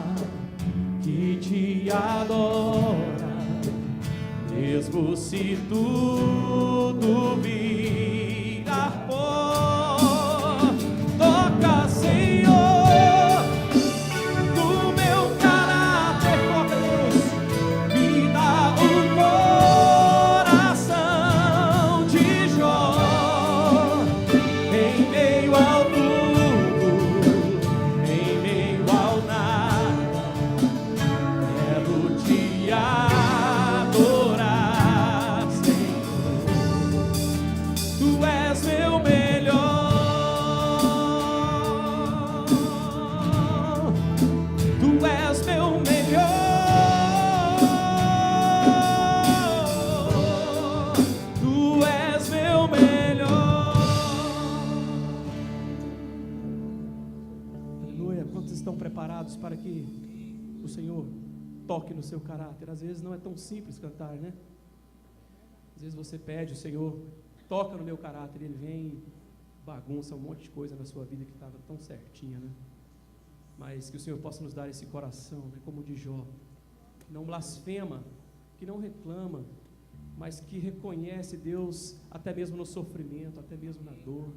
que te adora, mesmo se tudo virar pó. o Senhor toque no seu caráter. Às vezes não é tão simples cantar, né? Às vezes você pede, o Senhor toca no meu caráter, Ele vem e bagunça um monte de coisa na sua vida que estava tão certinha, né? Mas que o Senhor possa nos dar esse coração, né, como o de Jó, que não blasfema, que não reclama, mas que reconhece Deus até mesmo no sofrimento, até mesmo na dor,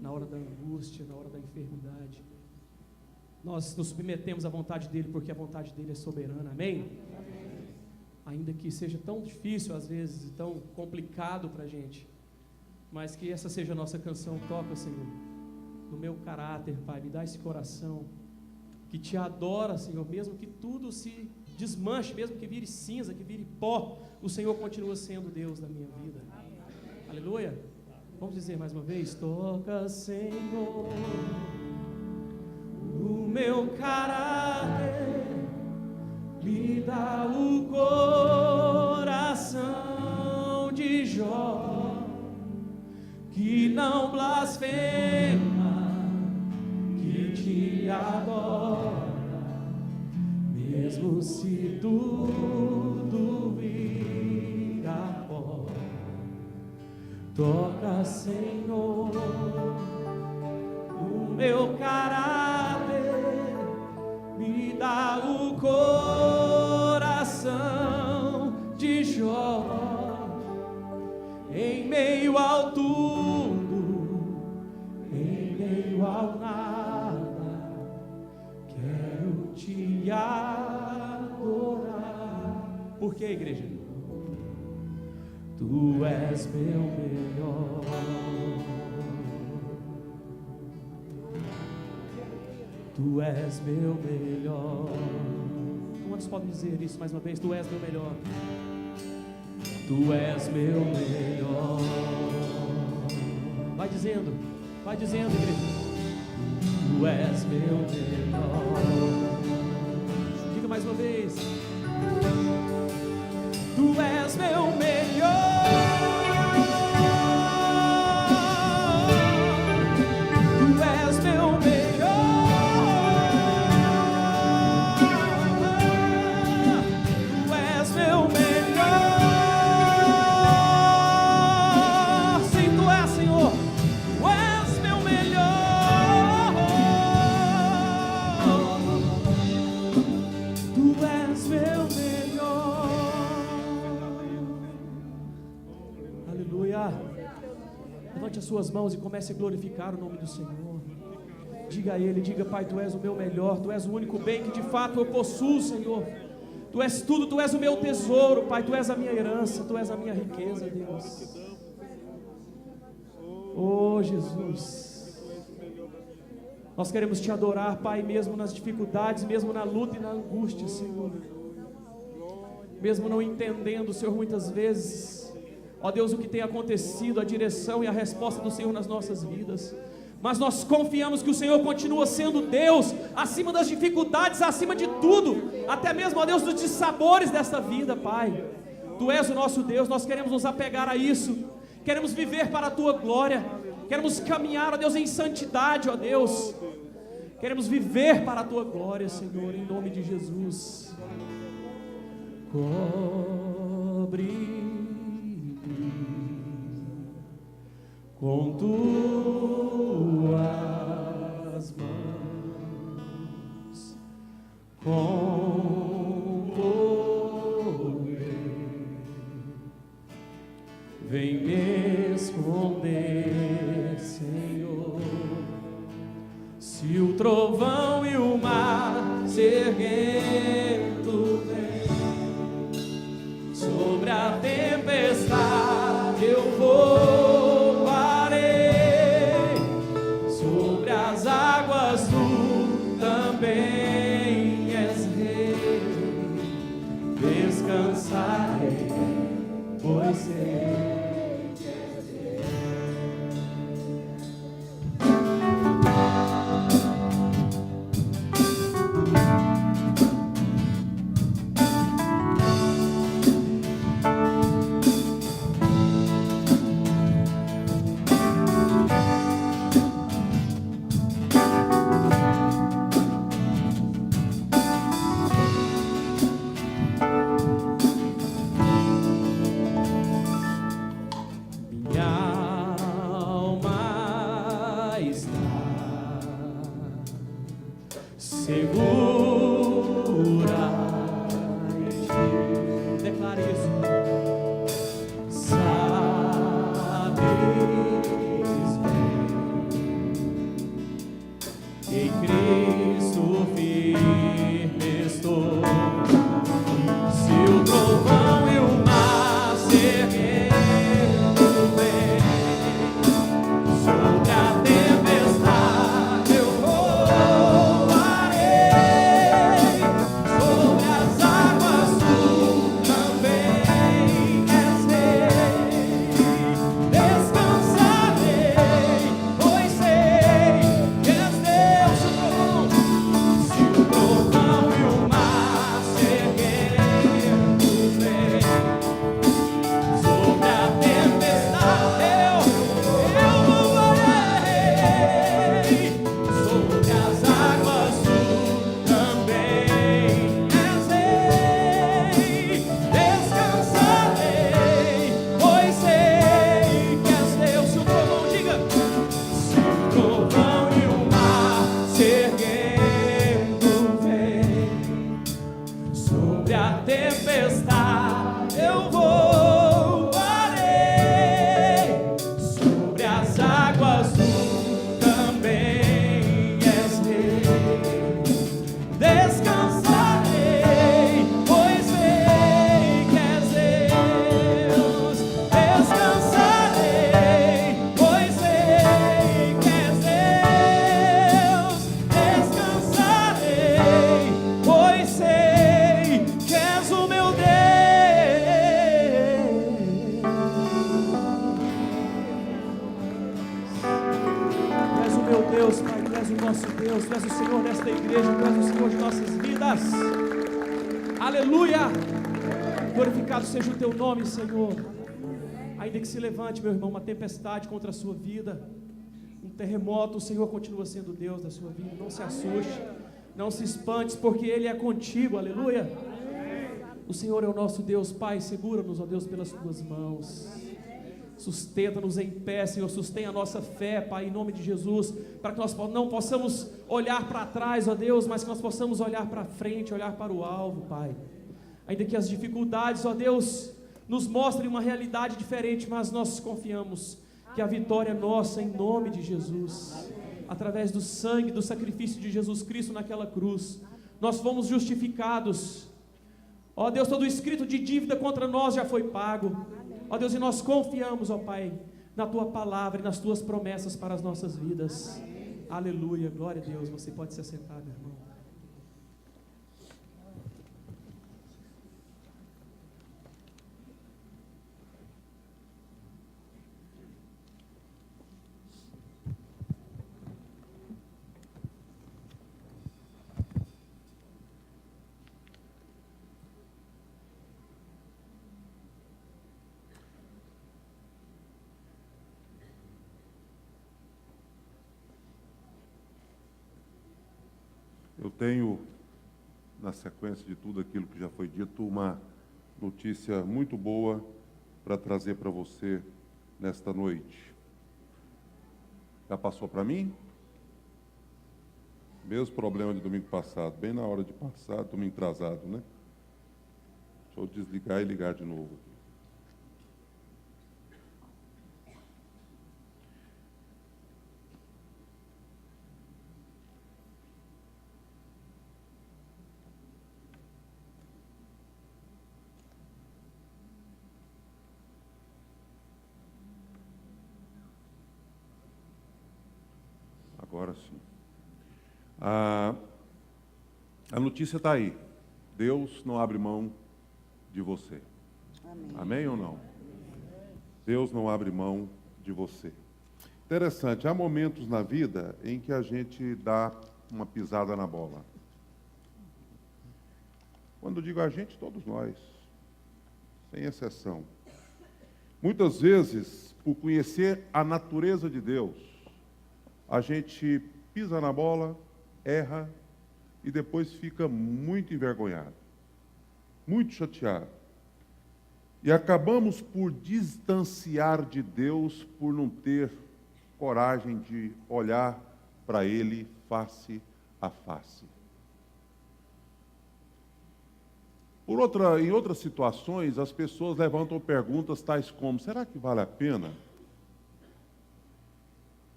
na hora da angústia, na hora da enfermidade. Nós nos submetemos à vontade dEle, porque a vontade dEle é soberana, amém? Ainda que seja tão difícil às vezes, e tão complicado para a gente, mas que essa seja a nossa canção. Toca, Senhor, no meu caráter, Pai, me dá esse coração que te adora, Senhor, mesmo que tudo se desmanche, mesmo que vire cinza, que vire pó, o Senhor continua sendo Deus da minha vida. Aleluia. Vamos dizer mais uma vez: toca, Senhor, no meu caráter, me dá o coração de Jó, que não blasfema, que te adora, mesmo se tudo vira pó. Toca, Senhor, no meu caráter, me dá o coração de Jó, em meio ao tudo, em meio ao nada, quero te adorar. Por que, igreja? Tu és meu melhor. Tu és meu melhor. Quantos podem dizer isso mais uma vez? Tu és meu melhor. Tu és meu melhor. Vai dizendo, igreja. Tu és meu melhor. Diga mais uma vez. Tu és meu melhor. Tu és meu melhor. Tu és meu melhor. Sim, tu és, Senhor. Tu és meu melhor. Tu és meu melhor. Aleluia. Levante as suas mãos e comece a glorificar o nome do Senhor. Diga a Ele, diga: Pai, Tu és o meu melhor, Tu és o único bem que de fato eu possuo, Senhor. Tu és tudo, Tu és o meu tesouro, Pai, Tu és a minha herança, Tu és a minha riqueza, Deus. Oh, Jesus, nós queremos Te adorar, Pai, mesmo nas dificuldades, mesmo na luta e na angústia, Senhor. Mesmo não entendendo, Senhor, muitas vezes, ó Deus, o que tem acontecido, a direção e a resposta do Senhor nas nossas vidas. Mas nós confiamos que o Senhor continua sendo Deus, acima das dificuldades, acima de tudo, até mesmo, ó Deus, dos dissabores desta vida, Pai. Tu és o nosso Deus, nós queremos nos apegar a isso, queremos viver para a Tua glória, queremos caminhar, ó Deus, em santidade, ó Deus, queremos viver para a Tua glória, Senhor, em nome de Jesus. Cobre com Tuas mãos, com poder, vem me esconder, Senhor. Se o trovão e o mar se erguendo vem, sobre a tempestade eu vou. As águas Tu também és rei, descansarei, pois sei que és Deus. sobre a tempestade eu voarei, sobre as águas tu também és rei. Descansarei, pois sei que és Deus. Descansarei, pois sei que és Deus. Descansarei, pois sei que és o meu Deus. Tu és o meu Deus, Pai, Tu és o nosso Deus, Tu és o Senhor desta igreja, Tu és o Senhor de nossas vidas. Aleluia! Glorificado seja o Teu nome, Senhor. Ainda que se levante, meu irmão, uma tempestade contra a sua vida, um terremoto, o Senhor continua sendo Deus da sua vida. Não se assuste, não se espante, porque Ele é contigo, aleluia. O Senhor é o nosso Deus, Pai, segura-nos, ó Deus, pelas Tuas mãos. Sustenta-nos em pé, Senhor, sustém a nossa fé, Pai, em nome de Jesus, para que nós não possamos olhar para trás, ó Deus, mas que nós possamos olhar para frente, olhar para o alvo, Pai. Ainda que as dificuldades, ó Deus, nos mostrem uma realidade diferente, mas nós confiamos que a vitória é nossa, em nome de Jesus. Através do sangue, do sacrifício de Jesus Cristo naquela cruz, nós fomos justificados. Ó Deus, todo escrito de dívida contra nós já foi pago. Ó Deus, e nós confiamos, ó Pai, na Tua palavra e nas Tuas promessas para as nossas vidas. Aleluia, glória a Deus. Você pode se assentar, meu irmão. Eu tenho, na sequência de tudo aquilo que já foi dito, uma notícia muito boa para trazer para você nesta noite. Já passou para mim? Mesmo problema de domingo passado, bem na hora de passar, domingo atrasado, né? Deixa eu desligar e ligar de novo. Agora sim. A notícia está aí. Deus não abre mão de você. Amém. Amém ou não? Deus não abre mão de você. Interessante, há momentos na vida em que a gente dá uma pisada na bola. Quando digo a gente, todos nós, sem exceção. Muitas vezes, por conhecer a natureza de Deus, a gente pisa na bola, erra e depois fica muito envergonhado, muito chateado. E acabamos por distanciar de Deus por não ter coragem de olhar para Ele face a face. Em outras situações, as pessoas levantam perguntas tais como: será que vale a pena?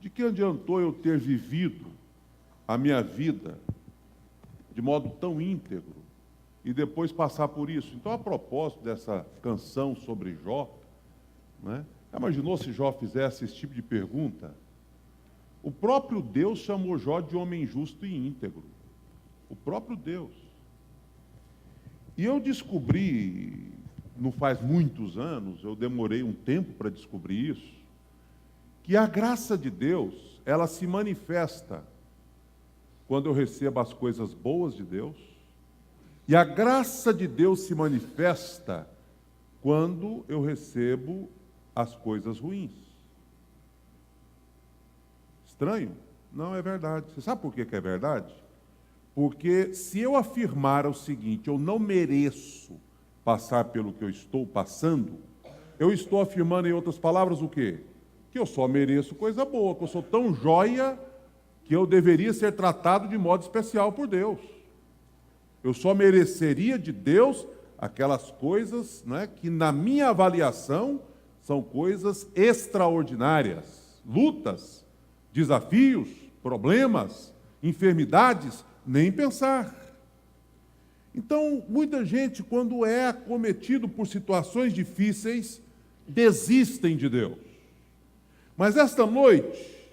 De que adiantou eu ter vivido a minha vida de modo tão íntegro e depois passar por isso? Então, a propósito dessa canção sobre Jó, né, imaginou se Jó fizesse esse tipo de pergunta? O próprio Deus chamou Jó de homem justo e íntegro. O próprio Deus. E eu descobri, não faz muitos anos, eu demorei um tempo para descobrir isso, que a graça de Deus, ela se manifesta quando eu recebo as coisas boas de Deus, e a graça de Deus se manifesta quando eu recebo as coisas ruins. Estranho? Não, é verdade. Você sabe por que é verdade? Porque se eu afirmar o seguinte: eu não mereço passar pelo que eu estou passando, eu estou afirmando, em outras palavras, o quê? Que eu só mereço coisa boa, que eu sou tão joia que eu deveria ser tratado de modo especial por Deus. Eu só mereceria de Deus aquelas coisas, né, que, na minha avaliação, são coisas extraordinárias. Lutas, desafios, problemas, enfermidades, nem pensar. Então, muita gente, quando é acometido por situações difíceis, desistem de Deus. Mas esta noite,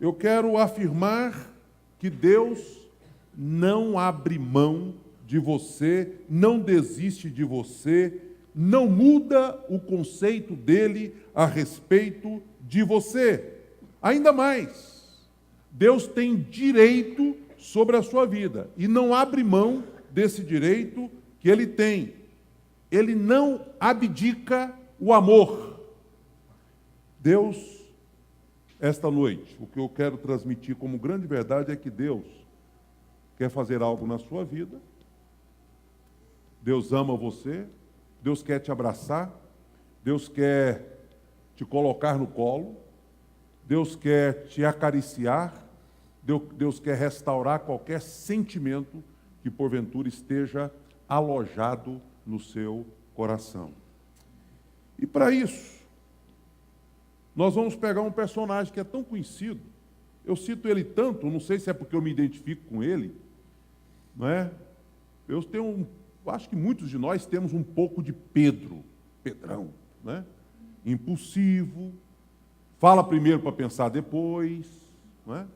eu quero afirmar que Deus não abre mão de você, não desiste de você, não muda o conceito dele a respeito de você. Ainda mais, Deus tem direito sobre a sua vida e não abre mão desse direito que ele tem. Ele não abdica o amor. Deus, esta noite, o que eu quero transmitir como grande verdade é que Deus quer fazer algo na sua vida. Deus ama você, Deus quer te abraçar, Deus quer te colocar no colo, Deus quer te acariciar, Deus quer restaurar qualquer sentimento que porventura esteja alojado no seu coração. E para isso, nós vamos pegar um personagem que é tão conhecido, eu cito ele tanto, não sei se é porque eu me identifico com ele, não é? Acho que muitos de nós temos um pouco de Pedrão, né? Impulsivo, fala primeiro para pensar depois, não é?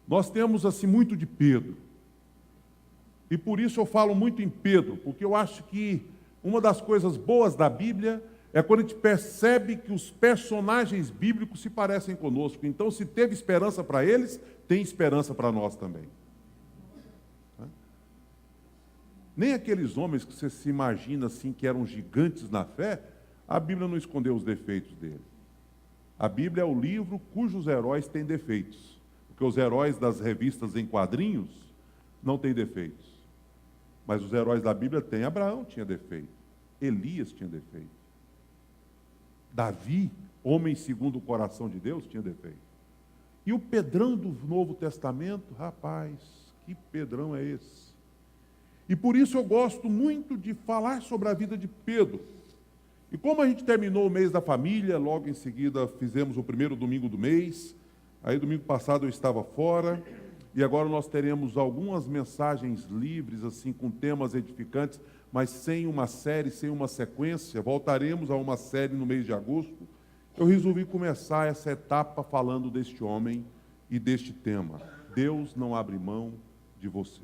Nós temos assim muito de Pedro. E por isso eu falo muito em Pedro, porque eu acho que uma das coisas boas da Bíblia é quando a gente percebe que os personagens bíblicos se parecem conosco. Então, se teve esperança para eles, tem esperança para nós também. Nem aqueles homens que você se imagina assim que eram gigantes na fé, a Bíblia não escondeu os defeitos deles. A Bíblia é o livro cujos heróis têm defeitos. Porque os heróis das revistas em quadrinhos não têm defeitos. Mas os heróis da Bíblia têm. Abraão tinha defeito. Elias tinha defeito. Davi, homem segundo o coração de Deus, tinha defeito. E o Pedrão do Novo Testamento, rapaz, que Pedrão é esse? E por isso eu gosto muito de falar sobre a vida de Pedro. E como a gente terminou o mês da família, logo em seguida fizemos o primeiro domingo do mês, aí domingo passado eu estava fora, e agora nós teremos algumas mensagens livres, assim, com temas edificantes, mas sem uma série, sem uma sequência. Voltaremos a uma série no mês de agosto. Eu resolvi começar essa etapa falando deste homem e deste tema. Deus não abre mão de você.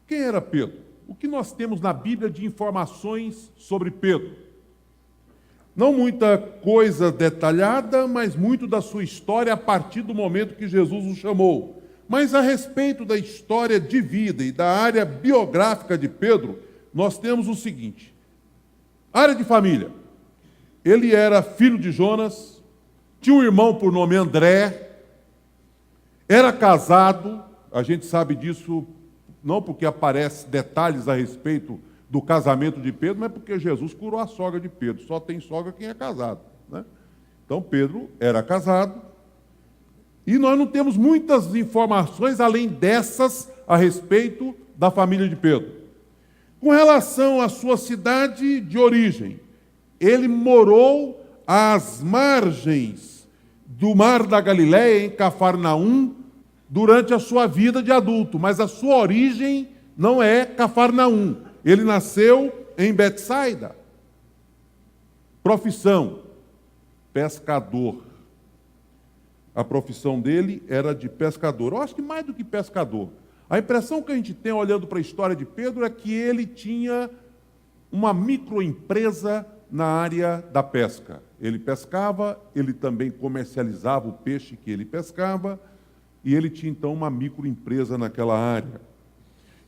Quem era Pedro? O que nós temos na Bíblia de informações sobre Pedro? Não muita coisa detalhada, mas muito da sua história a partir do momento que Jesus o chamou. Mas a respeito da história de vida e da área biográfica de Pedro, nós temos o seguinte. Área de família. Ele era filho de Jonas, tinha um irmão por nome André, era casado, a gente sabe disso não porque aparecem detalhes a respeito do casamento de Pedro, mas porque Jesus curou a sogra de Pedro. Só tem sogra quem é casado, né? Então Pedro era casado. E nós não temos muitas informações além dessas a respeito da família de Pedro. Com relação à sua cidade de origem, ele morou às margens do Mar da Galileia, em Cafarnaum, durante a sua vida de adulto, mas a sua origem não é Cafarnaum. Ele nasceu em Betsaida. Profissão, pescador. A profissão dele era de pescador. Eu acho que mais do que pescador. A impressão que a gente tem olhando para a história de Pedro é que ele tinha uma microempresa na área da pesca. Ele pescava, ele também comercializava o peixe que ele pescava, e ele tinha então uma microempresa naquela área.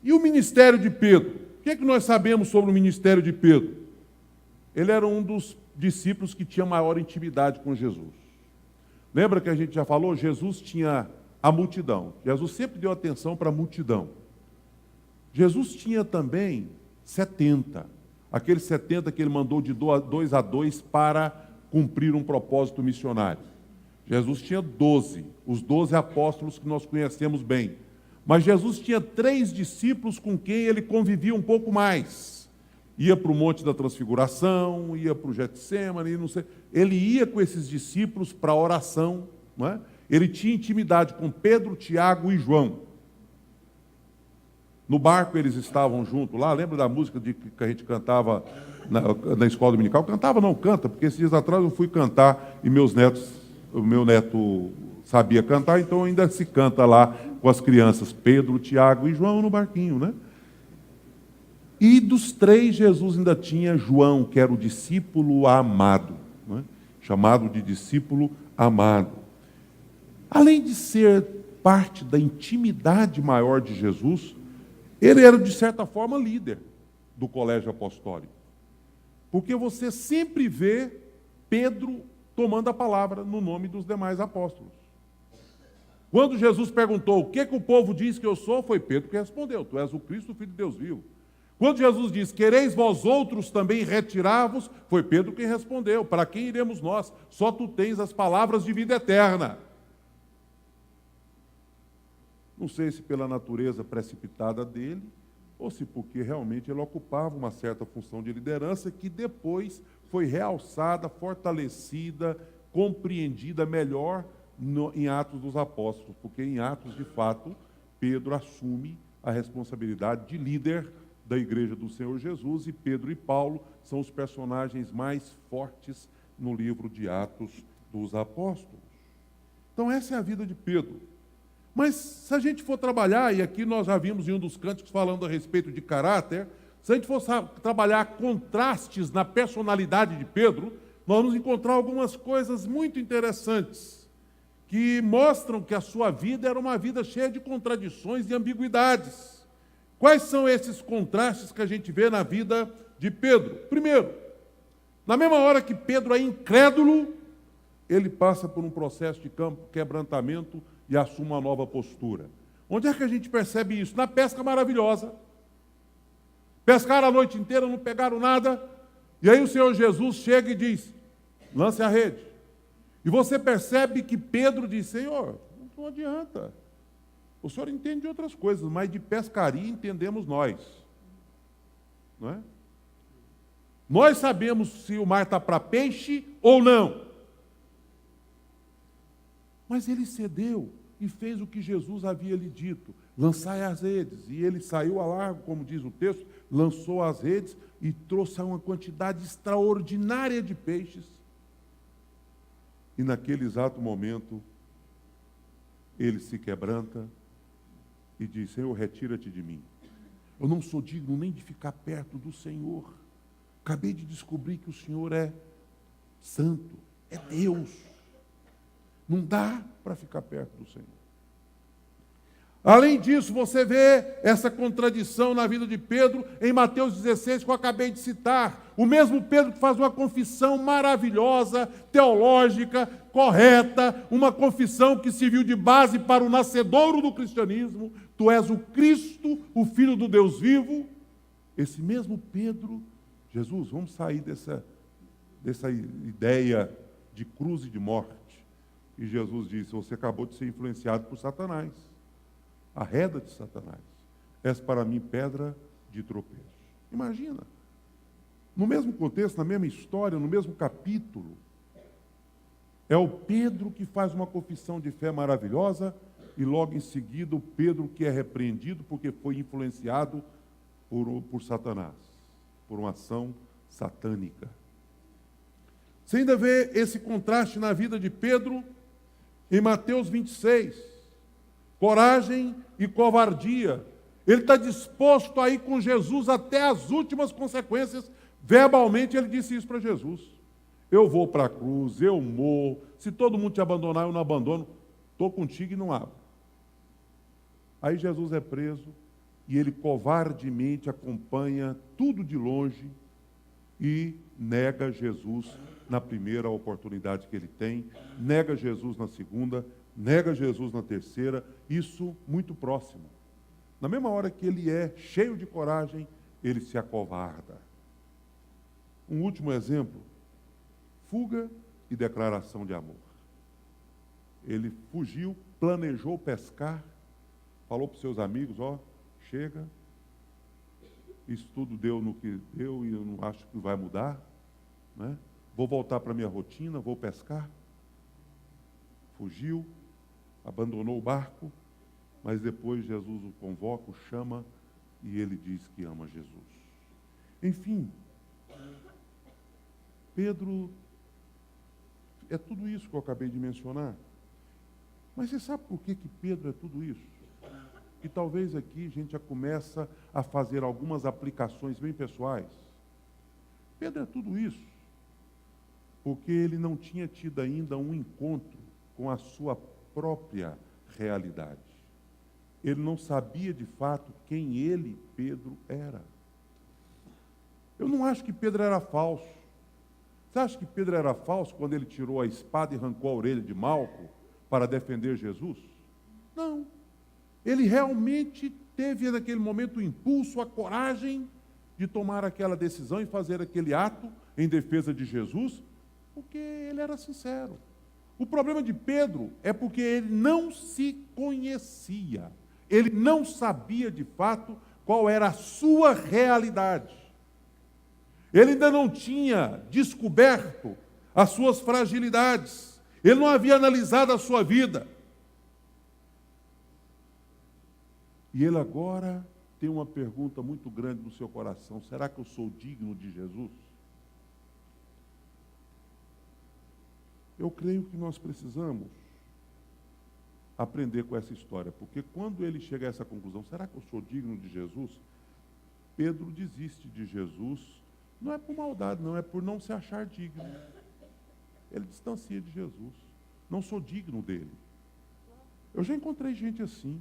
E o ministério de Pedro? O que é que nós sabemos sobre o ministério de Pedro? Ele era um dos discípulos que tinha maior intimidade com Jesus. Lembra que a gente já falou? Jesus tinha a multidão. Jesus sempre deu atenção para a multidão. Jesus tinha também 70. Aqueles 70 que ele mandou de 2 a 2 para cumprir um propósito missionário. Jesus tinha 12, os 12 apóstolos que nós conhecemos bem. Mas Jesus tinha 3 discípulos com quem ele convivia um pouco mais. Ia para o Monte da Transfiguração, ia para o Getsêmani, não sei. Ele ia com esses discípulos para a oração, não é? Ele tinha intimidade com Pedro, Tiago e João. No barco eles estavam juntos lá. Lembra da música que a gente cantava na escola dominical? Cantava, não canta, porque esses dias atrás eu fui cantar e o meu neto sabia cantar, então ainda se canta lá com as crianças, Pedro, Tiago e João no barquinho, né? E dos 3, Jesus ainda tinha João, que era o discípulo amado, né? Chamado de discípulo amado. Além de ser parte da intimidade maior de Jesus, ele era, de certa forma, líder do colégio apostólico. Porque você sempre vê Pedro tomando a palavra no nome dos demais apóstolos. Quando Jesus perguntou o que o povo diz que eu sou, foi Pedro que respondeu: tu és o Cristo, o Filho de Deus vivo. Quando Jesus diz: quereis vós outros também retirar-vos, foi Pedro quem respondeu: para quem iremos nós? Só tu tens as palavras de vida eterna. Não sei se pela natureza precipitada dele, ou se porque realmente ele ocupava uma certa função de liderança que depois foi realçada, fortalecida, compreendida melhor em Atos dos Apóstolos, porque em Atos, de fato, Pedro assume a responsabilidade de líder da igreja do Senhor Jesus, e Pedro e Paulo são os personagens mais fortes no livro de Atos dos Apóstolos. Então essa é a vida de Pedro. Mas se a gente for trabalhar, e aqui nós já vimos em um dos cânticos falando a respeito de caráter, se a gente for trabalhar contrastes na personalidade de Pedro, nós vamos encontrar algumas coisas muito interessantes, que mostram que a sua vida era uma vida cheia de contradições e ambiguidades. Quais são esses contrastes que a gente vê na vida de Pedro? Primeiro, na mesma hora que Pedro é incrédulo, ele passa por um processo de quebrantamento e assume uma nova postura. Onde é que a gente percebe isso? Na pesca maravilhosa. Pescaram a noite inteira, não pegaram nada, e aí o Senhor Jesus chega e diz: lance a rede. E você percebe que Pedro diz: Senhor, não adianta. O Senhor entende de outras coisas, mas de pescaria entendemos nós. Não é? Nós sabemos se o mar está para peixe ou não. Mas ele cedeu e fez o que Jesus havia lhe dito: lançai as redes. E ele saiu a largo, como diz o texto, lançou as redes e trouxe uma quantidade extraordinária de peixes. E naquele exato momento, ele se quebranta e diz: Senhor, retira-te de mim. Eu não sou digno nem de ficar perto do Senhor. Acabei de descobrir que o Senhor é santo, é Deus. Não dá para ficar perto do Senhor. Além disso, você vê essa contradição na vida de Pedro em Mateus 16, que eu acabei de citar. O mesmo Pedro que faz uma confissão maravilhosa, teológica, correta, uma confissão que serviu de base para o nascedouro do cristianismo: tu és o Cristo, o Filho do Deus vivo. Esse mesmo Pedro, Jesus, vamos sair dessa ideia de cruz e de morte. E Jesus disse: você acabou de ser influenciado por Satanás. Arreda-te, Satanás. És para mim pedra de tropeço. Imagina. No mesmo contexto, na mesma história, no mesmo capítulo, é o Pedro que faz uma confissão de fé maravilhosa e logo em seguida o Pedro que é repreendido porque foi influenciado por Satanás, por uma ação satânica. Você ainda vê esse contraste na vida de Pedro em Mateus 26. Coragem e covardia. Ele está disposto a ir com Jesus até as últimas consequências. Verbalmente ele disse isso para Jesus: eu vou para a cruz, eu morro, se todo mundo te abandonar, eu não abandono, estou contigo e não abro. Aí Jesus é preso e ele covardemente acompanha tudo de longe e nega Jesus na primeira oportunidade que ele tem, nega Jesus na segunda, nega Jesus na terceira, isso muito próximo. Na mesma hora que ele é cheio de coragem, ele se acovarda. Um último exemplo: fuga e declaração de amor. Ele fugiu, planejou pescar, Falou para os seus amigos, ó, chega, isso tudo deu no que deu e eu não acho que vai mudar, né? Vou voltar para a minha rotina, vou pescar. Fugiu, abandonou o barco, mas depois Jesus o convoca, o chama e ele diz que ama Jesus. Enfim, Pedro é tudo isso que eu acabei de mencionar. Mas você sabe por que Pedro é tudo isso? E talvez aqui a gente já começa a fazer algumas aplicações bem pessoais. Pedro é tudo isso, porque ele não tinha tido ainda um encontro com a sua própria realidade. Ele não sabia de fato quem ele, Pedro, era. Eu não acho que Pedro era falso. Você acha que Pedro era falso quando ele tirou a espada e arrancou a orelha de Malco para defender Jesus? Não. Ele realmente teve naquele momento o impulso, a coragem de tomar aquela decisão e fazer aquele ato em defesa de Jesus, porque ele era sincero. O problema de Pedro é porque ele não se conhecia. Ele não sabia de fato qual era a sua realidade. Ele ainda não tinha descoberto as suas fragilidades. Ele não havia analisado a sua vida. E ele agora tem uma pergunta muito grande no seu coração: será que eu sou digno de Jesus? Eu creio que nós precisamos aprender com essa história, porque quando ele chega a essa conclusão, será que eu sou digno de Jesus? Pedro desiste de Jesus, não é por maldade, não, é por não se achar digno. Ele distancia de Jesus. Não sou digno dele. Eu já encontrei gente assim,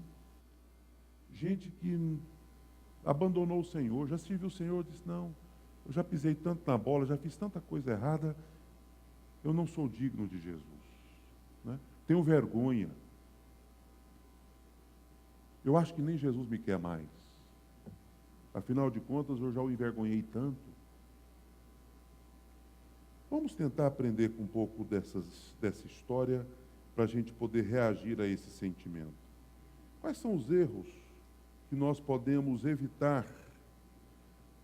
gente que abandonou o Senhor, já serviu o Senhor, disse, não, eu já pisei tanto na bola, já fiz tanta coisa errada, eu não sou digno de Jesus, né? Tenho vergonha. Eu acho que nem Jesus me quer mais. Afinal de contas, eu já o envergonhei tanto. Vamos tentar aprender com um pouco dessa história para a gente poder reagir a esse sentimento. Quais são os erros que nós podemos evitar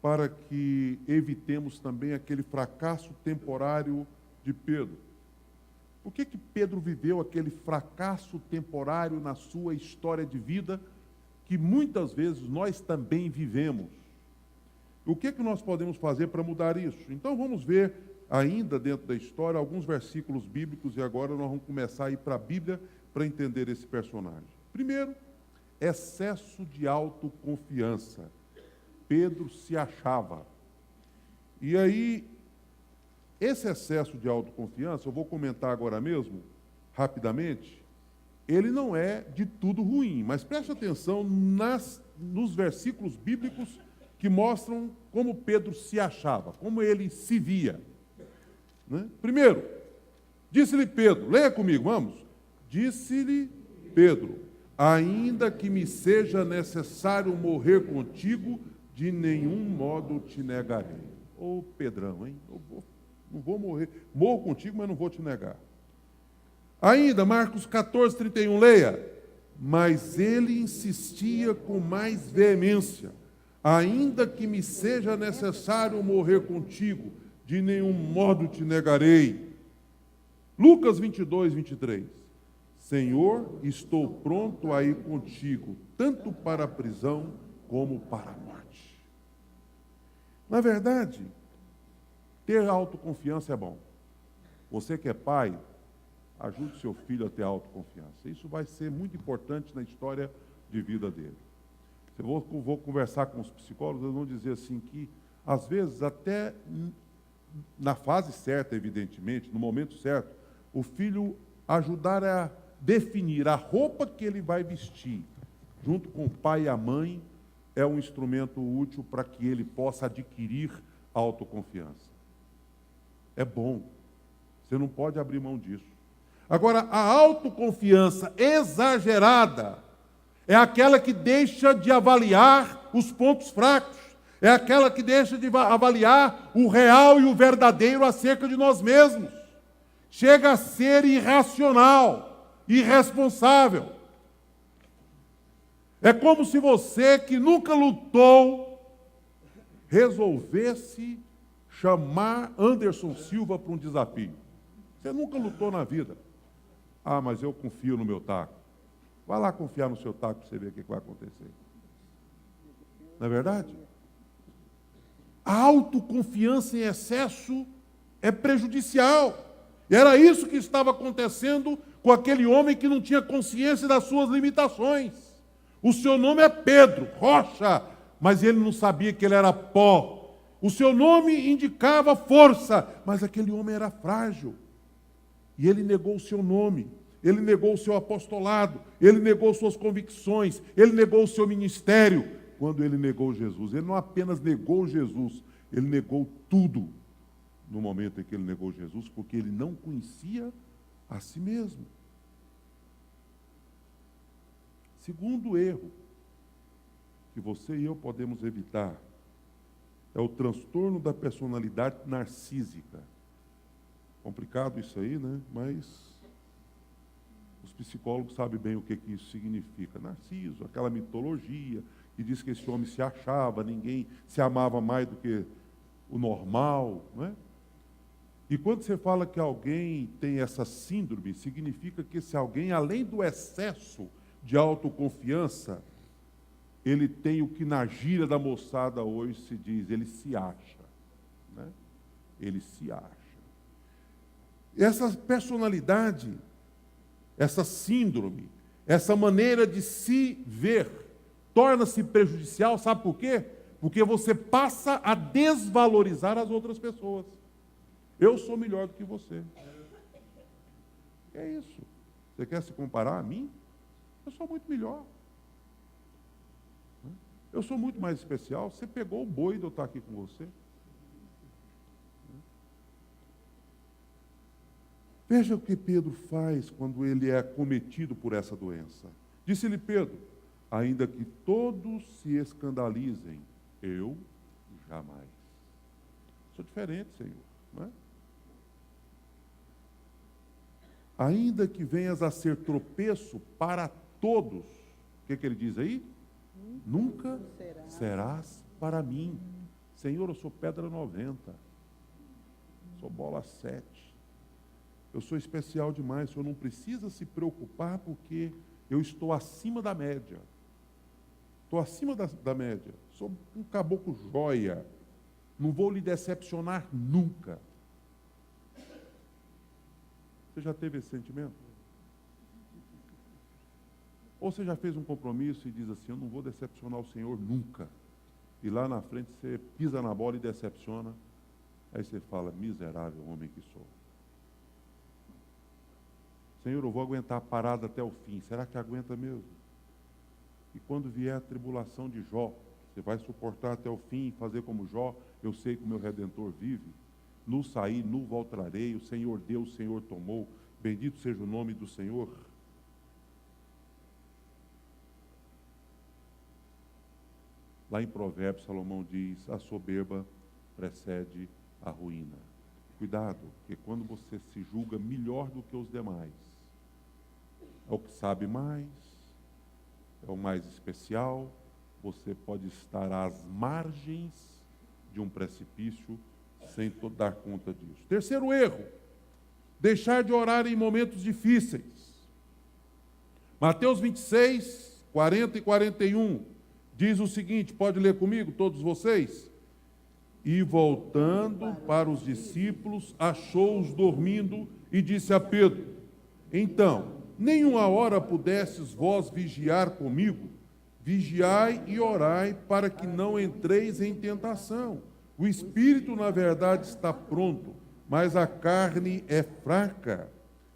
para que evitemos também aquele fracasso temporário de Pedro? Por que Pedro viveu aquele fracasso temporário na sua história de vida que muitas vezes nós também vivemos? O que nós podemos fazer para mudar isso? Então vamos ver ainda dentro da história alguns versículos bíblicos e agora nós vamos começar a ir para a Bíblia para entender esse personagem. Primeiro, excesso de autoconfiança. Pedro se achava. E aí, esse excesso de autoconfiança, eu vou comentar agora mesmo, rapidamente, ele não é de tudo ruim, mas preste atenção nos versículos bíblicos que mostram como Pedro se achava, como ele se via. Né? Primeiro, disse-lhe Pedro, leia comigo, vamos. Disse-lhe Pedro, ainda que me seja necessário morrer contigo, de nenhum modo te negarei. Ô Pedrão, hein? Não vou morrer. Morro contigo, mas não vou te negar. Ainda, Marcos 14, 31, leia. Mas ele insistia com mais veemência. Ainda que me seja necessário morrer contigo, de nenhum modo te negarei. Lucas 22, 23. Senhor, estou pronto a ir contigo, tanto para a prisão como para a morte. Na verdade, ter autoconfiança é bom. Você que é pai, ajude seu filho a ter autoconfiança. Isso vai ser muito importante na história de vida dele. Eu vou conversar com os psicólogos, eles vão dizer assim que, às vezes, até na fase certa, evidentemente, no momento certo, o filho ajudar a definir a roupa que ele vai vestir, junto com o pai e a mãe, é um instrumento útil para que ele possa adquirir autoconfiança. É bom. Você não pode abrir mão disso. Agora, a autoconfiança exagerada é aquela que deixa de avaliar os pontos fracos. É aquela que deixa de avaliar o real e o verdadeiro acerca de nós mesmos. Chega a ser irracional, irresponsável. É como se você, que nunca lutou, resolvesse chamar Anderson Silva para um desafio. Você nunca lutou na vida. Ah, mas eu confio no meu taco. Vai lá confiar no seu taco para você ver o que vai acontecer. Não é verdade? A autoconfiança em excesso é prejudicial. E era isso que estava acontecendo com aquele homem que não tinha consciência das suas limitações. O seu nome é Pedro, rocha, mas ele não sabia que ele era pó. O seu nome indicava força, mas aquele homem era frágil. E ele negou o seu nome, ele negou o seu apostolado, ele negou suas convicções, ele negou o seu ministério. Quando ele negou Jesus, ele não apenas negou Jesus, ele negou tudo no momento em que ele negou Jesus, porque ele não conhecia a si mesmo. Segundo erro que você e eu podemos evitar é o transtorno da personalidade narcísica. Complicado isso aí, né? Mas os psicólogos sabem bem o que isso significa. Narciso, aquela mitologia que diz que esse homem se achava, ninguém se amava mais do que o normal, não é? E quando você fala que alguém tem essa síndrome, significa que esse alguém, além do excesso de autoconfiança, ele tem o que na gíria da moçada hoje se diz, ele se acha. Né? Ele se acha. E essa personalidade, essa síndrome, essa maneira de se ver, torna-se prejudicial, sabe por quê? Porque você passa a desvalorizar as outras pessoas. Eu sou melhor do que você. É isso. Você quer se comparar a mim? Eu sou muito melhor. Eu sou muito mais especial. Você pegou o boi de eu estar aqui com você. Veja o que Pedro faz quando ele é acometido por essa doença. Disse-lhe Pedro, ainda que todos se escandalizem, eu jamais. Sou diferente, Senhor. Não é? Ainda que venhas a ser tropeço para todos. O que ele diz aí? Nunca serás para mim. Senhor, eu sou pedra 90. Sou bola 7. Eu sou especial demais. O Senhor não precisa se preocupar porque eu estou acima da média. Estou acima da média. Sou um caboclo joia. Não vou lhe decepcionar nunca. Você já teve esse sentimento? Ou você já fez um compromisso e diz assim, eu não vou decepcionar o Senhor nunca. E lá na frente você pisa na bola e decepciona. Aí você fala, miserável homem que sou. Senhor, eu vou aguentar a parada até o fim. Será que aguenta mesmo? E quando vier a tribulação de Jó, você vai suportar até o fim e fazer como Jó, eu sei que o meu Redentor vive. Nu saí, nu voltarei, o Senhor deu, o Senhor tomou. Bendito seja o nome do Senhor. Lá em Provérbios, Salomão diz, a soberba precede a ruína. Cuidado, porque quando você se julga melhor do que os demais, é o que sabe mais, é o mais especial, você pode estar às margens de um precipício sem dar conta disso. Terceiro erro, deixar de orar em momentos difíceis. Mateus 26, 40 e 41, diz o seguinte, pode ler comigo, todos vocês? E voltando para os discípulos, achou-os dormindo e disse a Pedro, então, nenhuma hora pudesses vós vigiar comigo? Vigiai e orai para que não entreis em tentação. O espírito, na verdade, está pronto, mas a carne é fraca.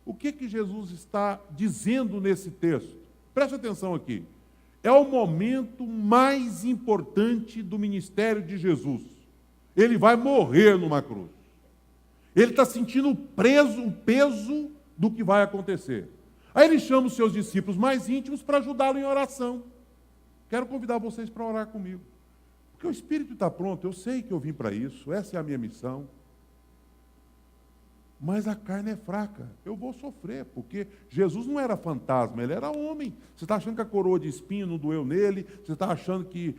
O que Jesus está dizendo nesse texto? Preste atenção aqui. É o momento mais importante do ministério de Jesus. Ele vai morrer numa cruz. Ele está sentindo o peso do que vai acontecer. Aí ele chama os seus discípulos mais íntimos para ajudá-lo em oração. Quero convidar vocês para orar comigo. Porque o Espírito está pronto, eu sei que eu vim para isso, essa é a minha missão. mas a carne é fraca, eu vou sofrer, porque Jesus não era fantasma, ele era homem. Você está achando que a coroa de espinho não doeu nele? Você está achando que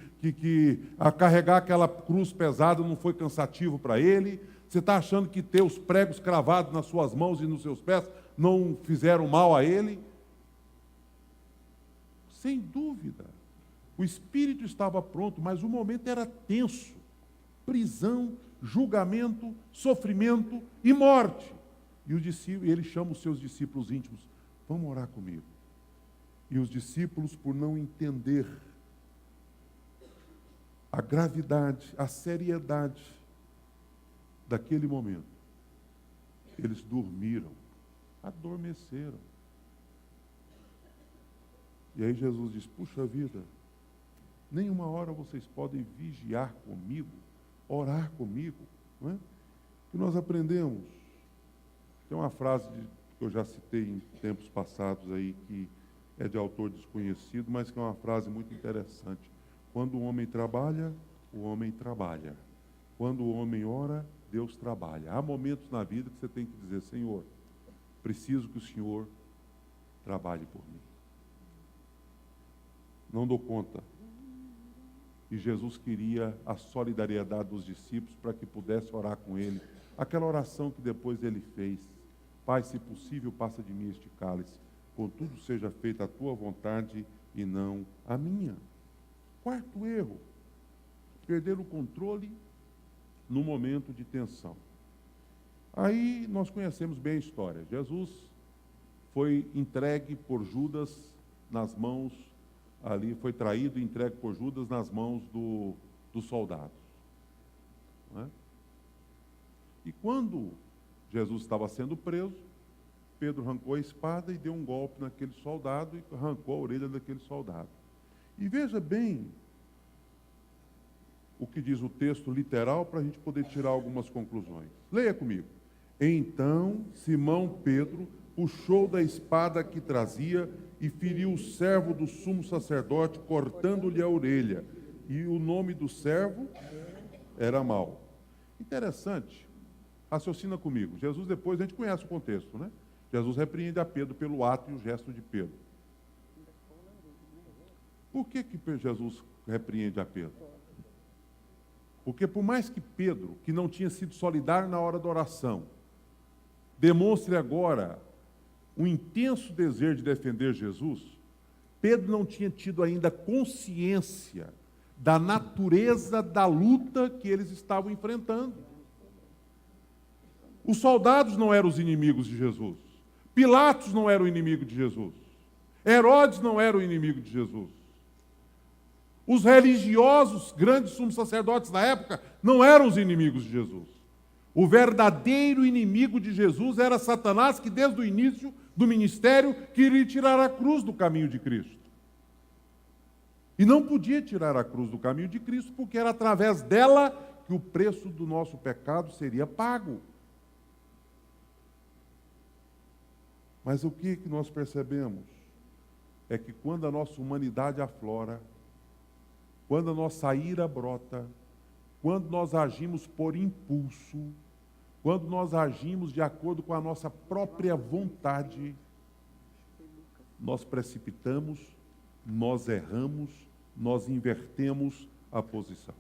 a carregar aquela cruz pesada não foi cansativo para ele? Você está achando que ter os pregos cravados nas suas mãos e nos seus pés não fizeram mal a ele? Sem dúvida. O espírito estava pronto, mas o momento era tenso. Prisão, julgamento, sofrimento e morte. E ele chama os seus discípulos íntimos, vamos orar comigo. E os discípulos, por não entender a gravidade, a seriedade daquele momento, eles dormiram, adormeceram. E aí Jesus diz, puxa vida, nem uma hora vocês podem vigiar comigo, orar comigo, não é? Que nós aprendemos. Tem uma frase que eu já citei em tempos passados aí, que é de autor desconhecido, mas que é uma frase muito interessante. Quando o homem trabalha, o homem trabalha. Quando o homem ora, Deus trabalha. Há momentos na vida que você tem que dizer, Senhor, preciso que o Senhor trabalhe por mim. Não dou conta. E Jesus queria a solidariedade dos discípulos para que pudesse orar com ele. Aquela oração que depois ele fez. Pai, se possível, passa de mim este cálice. Contudo, seja feita a tua vontade e não a minha. Quarto erro. Perder o controle no momento de tensão. Aí nós conhecemos bem a história. Jesus foi entregue por Judas nas mãos ali, foi traído e entregue por Judas nas mãos dos soldados. Não é? E quando Jesus estava sendo preso, Pedro arrancou a espada e deu um golpe naquele soldado e arrancou a orelha daquele soldado. E veja bem o que diz o texto literal para a gente poder tirar algumas conclusões. Leia comigo. Então Simão Pedro puxou da espada que trazia e feriu o servo do sumo sacerdote, cortando-lhe a orelha. E o nome do servo era Mal. Interessante. Raciocina comigo. Jesus depois, a gente conhece o contexto, né? Jesus repreende a Pedro pelo ato e o gesto de Pedro. Por que Jesus repreende a Pedro? Porque por mais que Pedro, que não tinha sido solidário na hora da oração, demonstre agora um intenso desejo de defender Jesus, Pedro não tinha tido ainda consciência da natureza da luta que eles estavam enfrentando. Os soldados não eram os inimigos de Jesus. Pilatos não era o inimigo de Jesus. Herodes não era o inimigo de Jesus. Os religiosos, grandes sumos sacerdotes da época, não eram os inimigos de Jesus. O verdadeiro inimigo de Jesus era Satanás, que desde o início do ministério queria tirar a cruz do caminho de Cristo. E não podia tirar a cruz do caminho de Cristo, porque era através dela que o preço do nosso pecado seria pago. Mas o que nós percebemos? É que quando a nossa humanidade aflora, quando a nossa ira brota, quando nós agimos por impulso, quando nós agimos de acordo com a nossa própria vontade, nós precipitamos, nós erramos, nós invertemos a posição.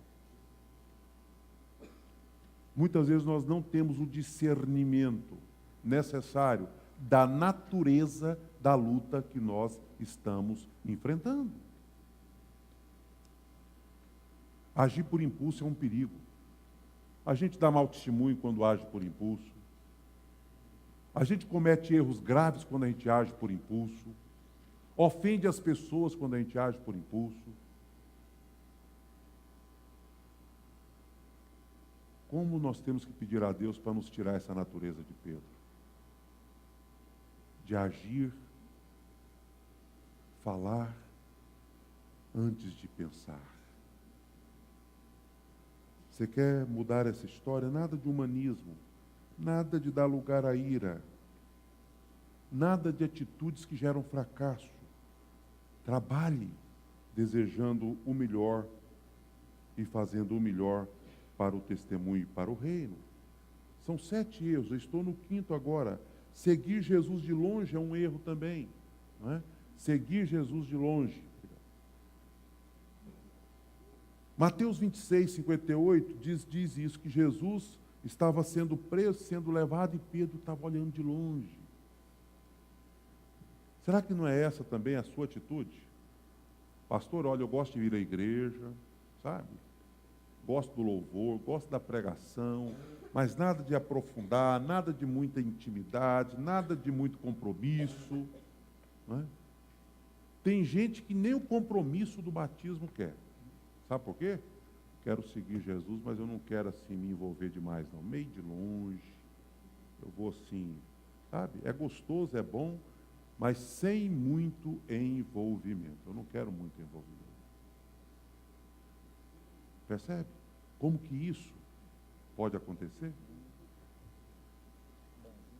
Muitas vezes nós não temos o discernimento necessário da natureza da luta que nós estamos enfrentando. Agir por impulso é um perigo. A gente dá mau testemunho quando age por impulso. A gente comete erros graves quando a gente age por impulso. Ofende as pessoas quando a gente age por impulso. Como nós temos que pedir a Deus para nos tirar essa natureza de Pedro? De agir, falar, antes de pensar. Você quer mudar essa história? Nada de humanismo, nada de dar lugar à ira, nada de atitudes que geram fracasso. Trabalhe desejando o melhor e fazendo o melhor para o testemunho e para o reino. São 7 erros, eu estou no 5º agora. Seguir Jesus de longe é um erro também. Não é? Seguir Jesus de longe. Mateus 26, 58 diz isso, que Jesus estava sendo preso, sendo levado, e Pedro estava olhando de longe. Será que não é essa também a sua atitude? Pastor, olha, eu gosto de ir à igreja, sabe? Gosto do louvor, gosto da pregação, mas nada de aprofundar, nada de muita intimidade, nada de muito compromisso. Não é? Tem gente que nem o compromisso do batismo quer. Sabe por quê? Quero seguir Jesus, mas eu não quero assim me envolver demais, não. Meio de longe, eu vou assim, sabe? É gostoso, é bom, mas sem muito envolvimento. Eu não quero muito envolvimento. Percebe? Como que isso pode acontecer?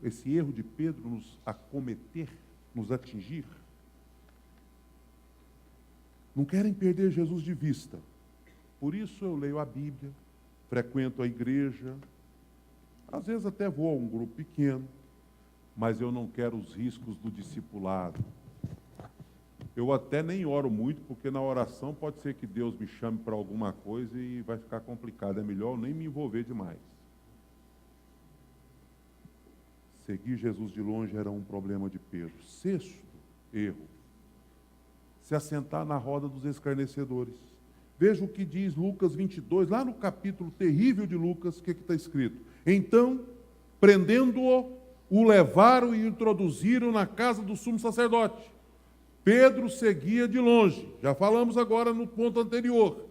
Esse erro de Pedro nos acometer, nos atingir. Não querem perder Jesus de vista. Por isso eu leio a Bíblia, frequento a igreja, às vezes até vou a um grupo pequeno, mas eu não quero os riscos do discipulado. Eu até nem oro muito, porque na oração pode ser que Deus me chame para alguma coisa e vai ficar complicado. É melhor eu nem me envolver demais. Seguir Jesus de longe era um problema de Pedro. 6º erro: se assentar na roda dos escarnecedores. Veja o que diz Lucas 22, lá no capítulo terrível de Lucas, o que está escrito? Então, prendendo-o, o levaram e o introduziram na casa do sumo sacerdote. Pedro seguia de longe, já falamos agora no ponto anterior.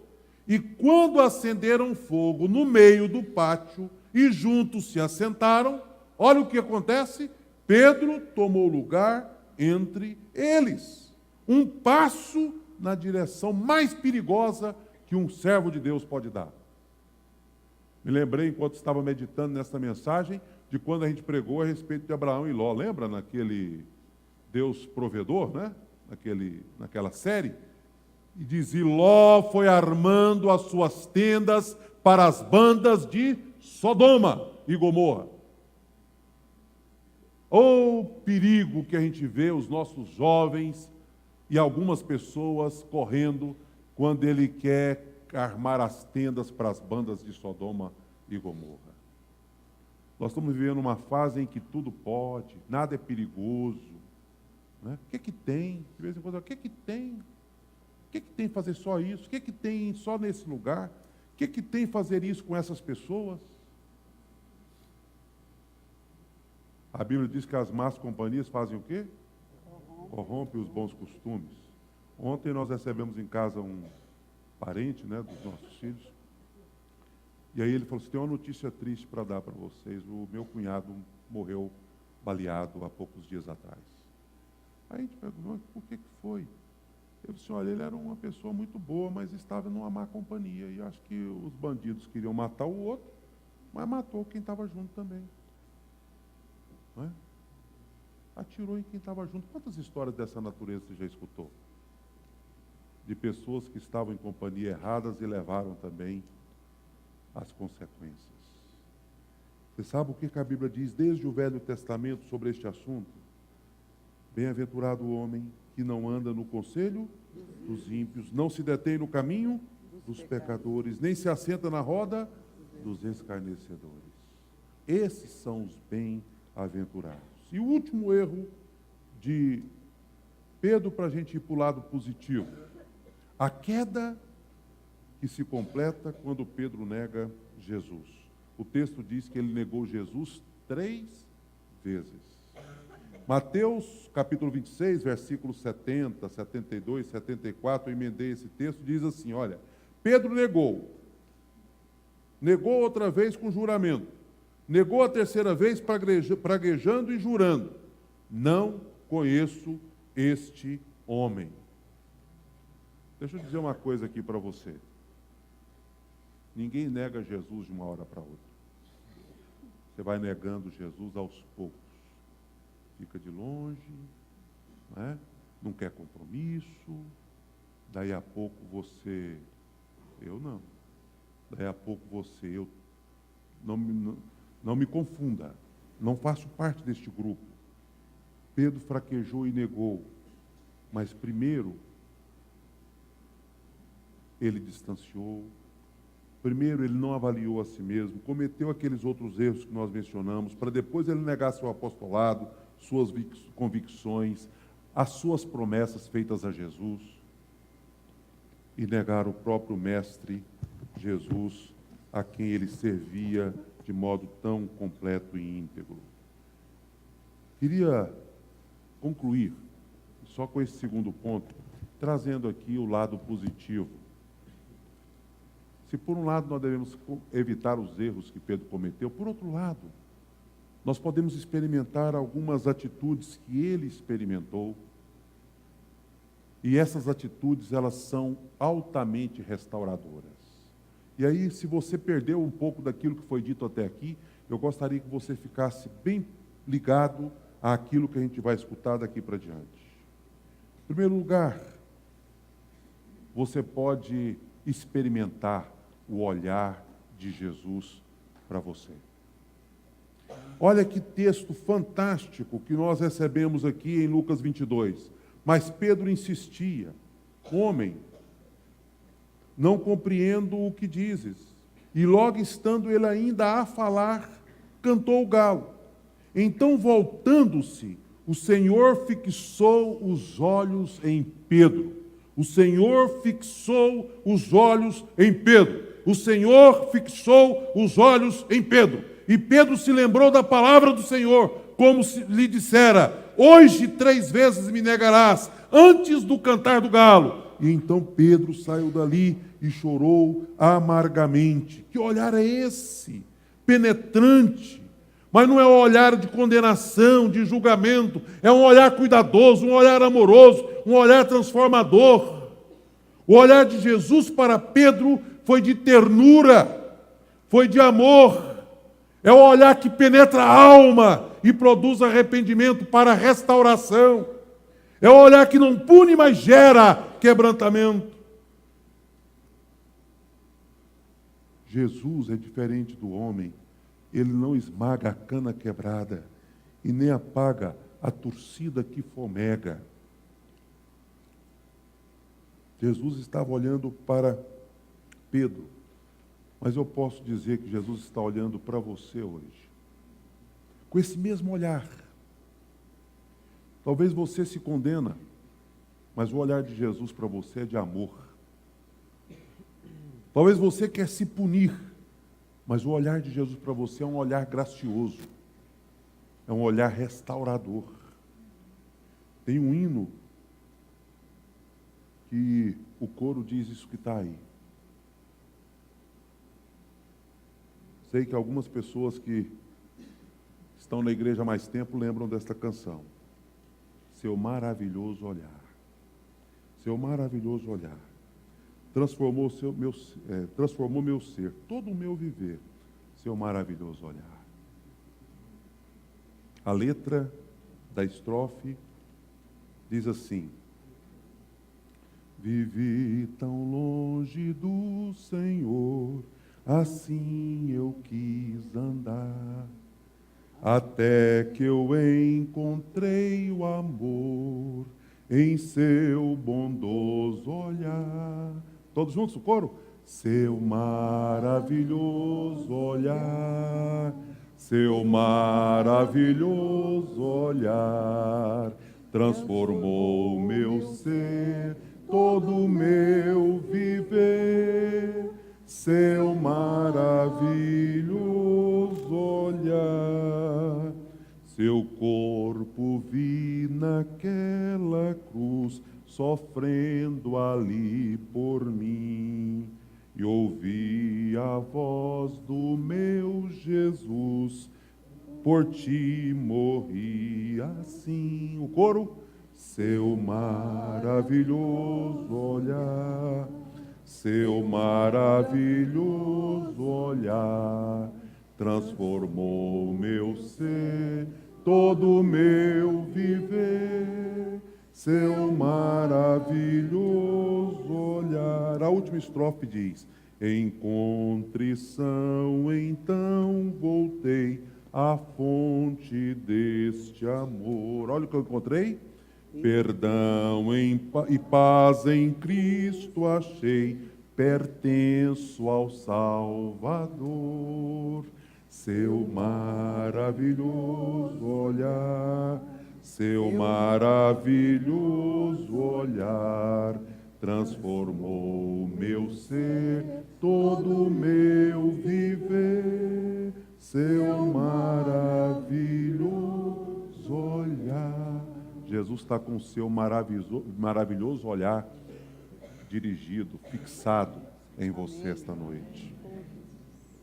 E quando acenderam fogo no meio do pátio e juntos se assentaram, olha o que acontece: Pedro tomou lugar entre eles. Um passo na direção mais perigosa que um servo de Deus pode dar. Me lembrei, enquanto estava meditando nessa mensagem, de quando a gente pregou a respeito de Abraão e Ló. Lembra naquele Deus provedor, né? Naquela série? E diz: e Ló foi armando as suas tendas para as bandas de Sodoma e Gomorra. O perigo que a gente vê os nossos jovens e algumas pessoas correndo quando ele quer armar as tendas para as bandas de Sodoma e Gomorra. Nós estamos vivendo uma fase em que tudo pode, nada é perigoso. Né? O que tem? De vez em quando, o que tem? O que tem fazer só isso? O que tem só nesse lugar? O que tem fazer isso com essas pessoas? A Bíblia diz que as más companhias fazem o quê? Corrompe os bons costumes. Ontem nós recebemos em casa um parente, né, dos nossos filhos, e aí ele falou assim: tem uma notícia triste para dar para vocês. O meu cunhado morreu baleado há poucos dias atrás. Aí a gente perguntou: por que foi? Ele disse: olha, ele era uma pessoa muito boa, mas estava numa má companhia, e acho que os bandidos queriam matar o outro, mas matou quem estava junto também. Não é? Atirou em quem estava junto. Quantas histórias dessa natureza você já escutou? De pessoas que estavam em companhia erradas e levaram também as consequências. Você sabe o que a Bíblia diz desde o Velho Testamento sobre este assunto? Bem-aventurado o homem que não anda no conselho dos ímpios, não se detém no caminho dos pecadores, nem se assenta na roda dos escarnecedores. Esses são os bem-aventurados. E o último erro de Pedro, para a gente ir para o lado positivo: a queda que se completa quando Pedro nega Jesus. O texto diz que ele negou Jesus 3 vezes. Mateus, capítulo 26, versículos 70, 72, 74, eu emendei esse texto, diz assim: olha, Pedro negou outra vez com juramento, negou a terceira vez praguejando e jurando: não conheço este homem. Deixa eu dizer uma coisa aqui para você. Ninguém nega Jesus de uma hora para outra. Você vai negando Jesus aos poucos. Fica de longe, né? Não quer compromisso. Daí a pouco eu não. Daí a pouco eu não Não me confunda, não faço parte deste grupo. Pedro fraquejou e negou, mas primeiro ele distanciou, primeiro ele não avaliou a si mesmo, cometeu aqueles outros erros que nós mencionamos, para depois ele negar seu apostolado, suas convicções, as suas promessas feitas a Jesus, e negar o próprio Mestre Jesus, a quem ele servia de modo tão completo e íntegro. Queria concluir, só com esse segundo ponto, trazendo aqui o lado positivo. Se por um lado nós devemos evitar os erros que Pedro cometeu, por outro lado, nós podemos experimentar algumas atitudes que ele experimentou, e essas atitudes, elas são altamente restauradoras. E aí, se você perdeu um pouco daquilo que foi dito até aqui, eu gostaria que você ficasse bem ligado àquilo que a gente vai escutar daqui para diante. Em primeiro lugar, você pode experimentar o olhar de Jesus para você. Olha que texto fantástico que nós recebemos aqui em Lucas 22. Mas Pedro insistia: homem, não compreendo o que dizes. E logo estando ele ainda a falar, cantou o galo. Então, voltando-se, o Senhor fixou os olhos em Pedro. O Senhor fixou os olhos em Pedro. O Senhor fixou os olhos em Pedro. E Pedro se lembrou da palavra do Senhor, como se lhe dissera: hoje 3 vezes me negarás, antes do cantar do galo. E então Pedro saiu dali e chorou amargamente. Que olhar é esse? Penetrante. Mas não é um olhar de condenação, de julgamento. É um olhar cuidadoso, um olhar amoroso, um olhar transformador. O olhar de Jesus para Pedro foi de ternura, foi de amor. É o olhar que penetra a alma e produz arrependimento para restauração. É o olhar que não pune, mas gera quebrantamento. Jesus é diferente do homem. Ele não esmaga a cana quebrada e nem apaga a torcida que fomega. Jesus estava olhando para Pedro, mas eu posso dizer que Jesus está olhando para você hoje, com esse mesmo olhar. Talvez você se condena, mas o olhar de Jesus para você é de amor. Talvez você quer se punir, mas o olhar de Jesus para você é um olhar gracioso, é um olhar restaurador. Tem um hino que o coro diz isso que está aí. Sei que algumas pessoas que estão na igreja há mais tempo lembram desta canção. Seu maravilhoso olhar. Seu maravilhoso olhar. Transformou meu ser, todo o meu viver. Seu maravilhoso olhar. A letra da estrofe diz assim: vivi tão longe do Senhor, assim eu quis andar, até que eu encontrei o amor em seu bondoso olhar. Todos juntos o coro? Seu maravilhoso olhar, seu maravilhoso olhar, transformou meu ser, todo o meu viver. Seu maravilhoso olhar, seu corpo vi naquela cruz, sofrendo ali por mim, e ouvi a voz do meu Jesus, por ti morri assim. O coro? Seu maravilhoso olhar, seu maravilhoso olhar, transformou meu ser, todo o meu viver. Seu maravilhoso olhar. A última estrofe diz: Em contrição, então voltei à fonte deste amor. Olha o que eu encontrei. Perdão e paz em Cristo achei, pertenço ao Salvador. Seu maravilhoso olhar, seu maravilhoso olhar, transformou meu ser, todo meu viver. Seu maravilhoso olhar. Jesus está com o seu maravilhoso olhar dirigido, fixado em você esta noite.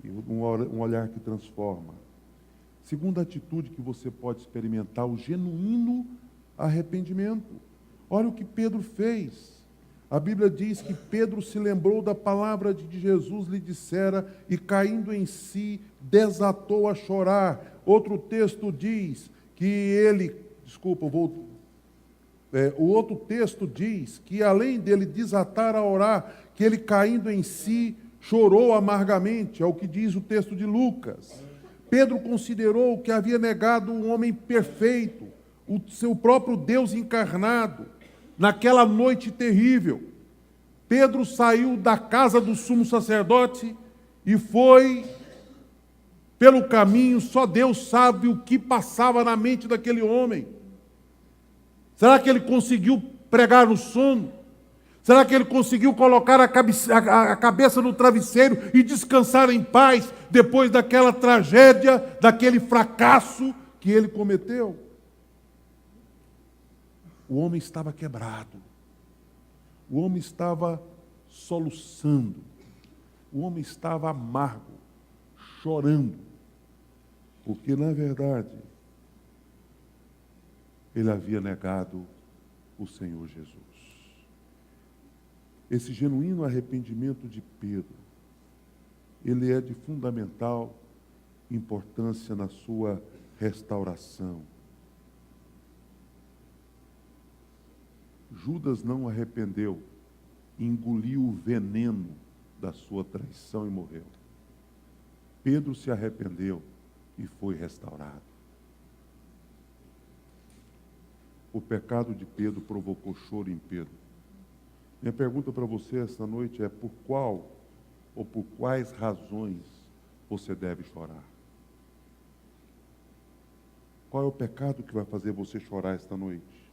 E um olhar que transforma. Segunda atitude que você pode experimentar, o genuíno arrependimento. Olha o que Pedro fez. A Bíblia diz que Pedro se lembrou da palavra de Jesus lhe dissera e, caindo em si, desatou a chorar. Outro texto diz que ele... o outro texto diz que, além dele desatar a orar, que ele, caindo em si, chorou amargamente, é o que diz o texto de Lucas. Pedro considerou que havia negado um homem perfeito, o seu próprio Deus encarnado, naquela noite terrível. Pedro saiu da casa do sumo sacerdote e foi pelo caminho, só Deus sabe o que passava na mente daquele homem. Será que ele conseguiu pregar no sono? Será que ele conseguiu colocar a cabeça no travesseiro e descansar em paz depois daquela tragédia, daquele fracasso que ele cometeu? O homem estava quebrado. O homem estava soluçando. O homem estava amargo, chorando. Porque, na verdade, ele havia negado o Senhor Jesus. Esse genuíno arrependimento de Pedro, ele é de fundamental importância na sua restauração. Judas não arrependeu, engoliu o veneno da sua traição e morreu. Pedro se arrependeu e foi restaurado. O pecado de Pedro provocou choro em Pedro. Minha pergunta para você esta noite é: por qual ou por quais razões você deve chorar? Qual é o pecado que vai fazer você chorar esta noite?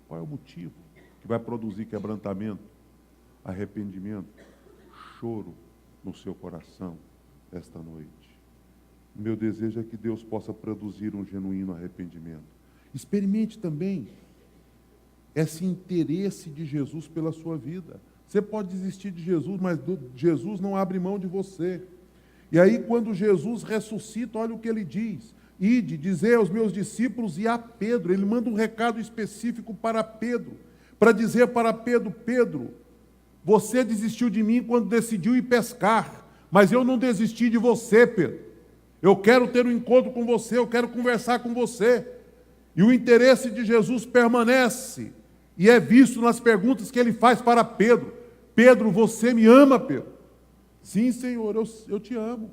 Qual é o motivo que vai produzir quebrantamento, arrependimento, choro no seu coração esta noite? Meu desejo é que Deus possa produzir um genuíno arrependimento. Experimente também esse interesse de Jesus pela sua vida. Você pode desistir de Jesus, mas Jesus não abre mão de você. E aí, quando Jesus ressuscita, olha o que ele diz: ide, dizei aos meus discípulos e a Pedro. Ele manda um recado específico para Pedro, para dizer para Pedro: Pedro, você desistiu de mim quando decidiu ir pescar, mas eu não desisti de você, Pedro. Eu quero ter um encontro com você, eu quero conversar com você. E o interesse de Jesus permanece, e é visto nas perguntas que ele faz para Pedro. Pedro, você me ama, Pedro? Sim, Senhor, eu te amo.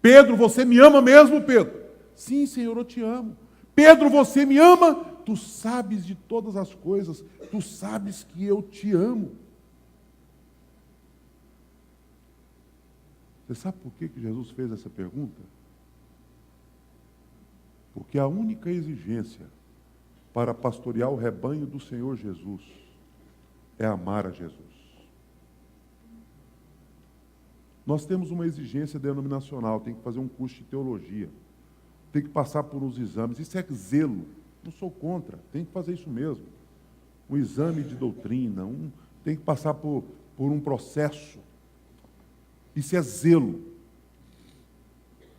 Pedro, você me ama mesmo, Pedro? Sim, Senhor, eu te amo. Pedro, você me ama? Tu sabes de todas as coisas, tu sabes que eu te amo. Você sabe por que Jesus fez essa pergunta? Porque a única exigência para pastorear o rebanho do Senhor Jesus é amar a Jesus. Nós temos uma exigência denominacional, tem que fazer um curso de teologia, tem que passar por uns exames, isso é zelo, não sou contra, tem que fazer isso mesmo. Um exame de doutrina, tem que passar por um processo, isso é zelo.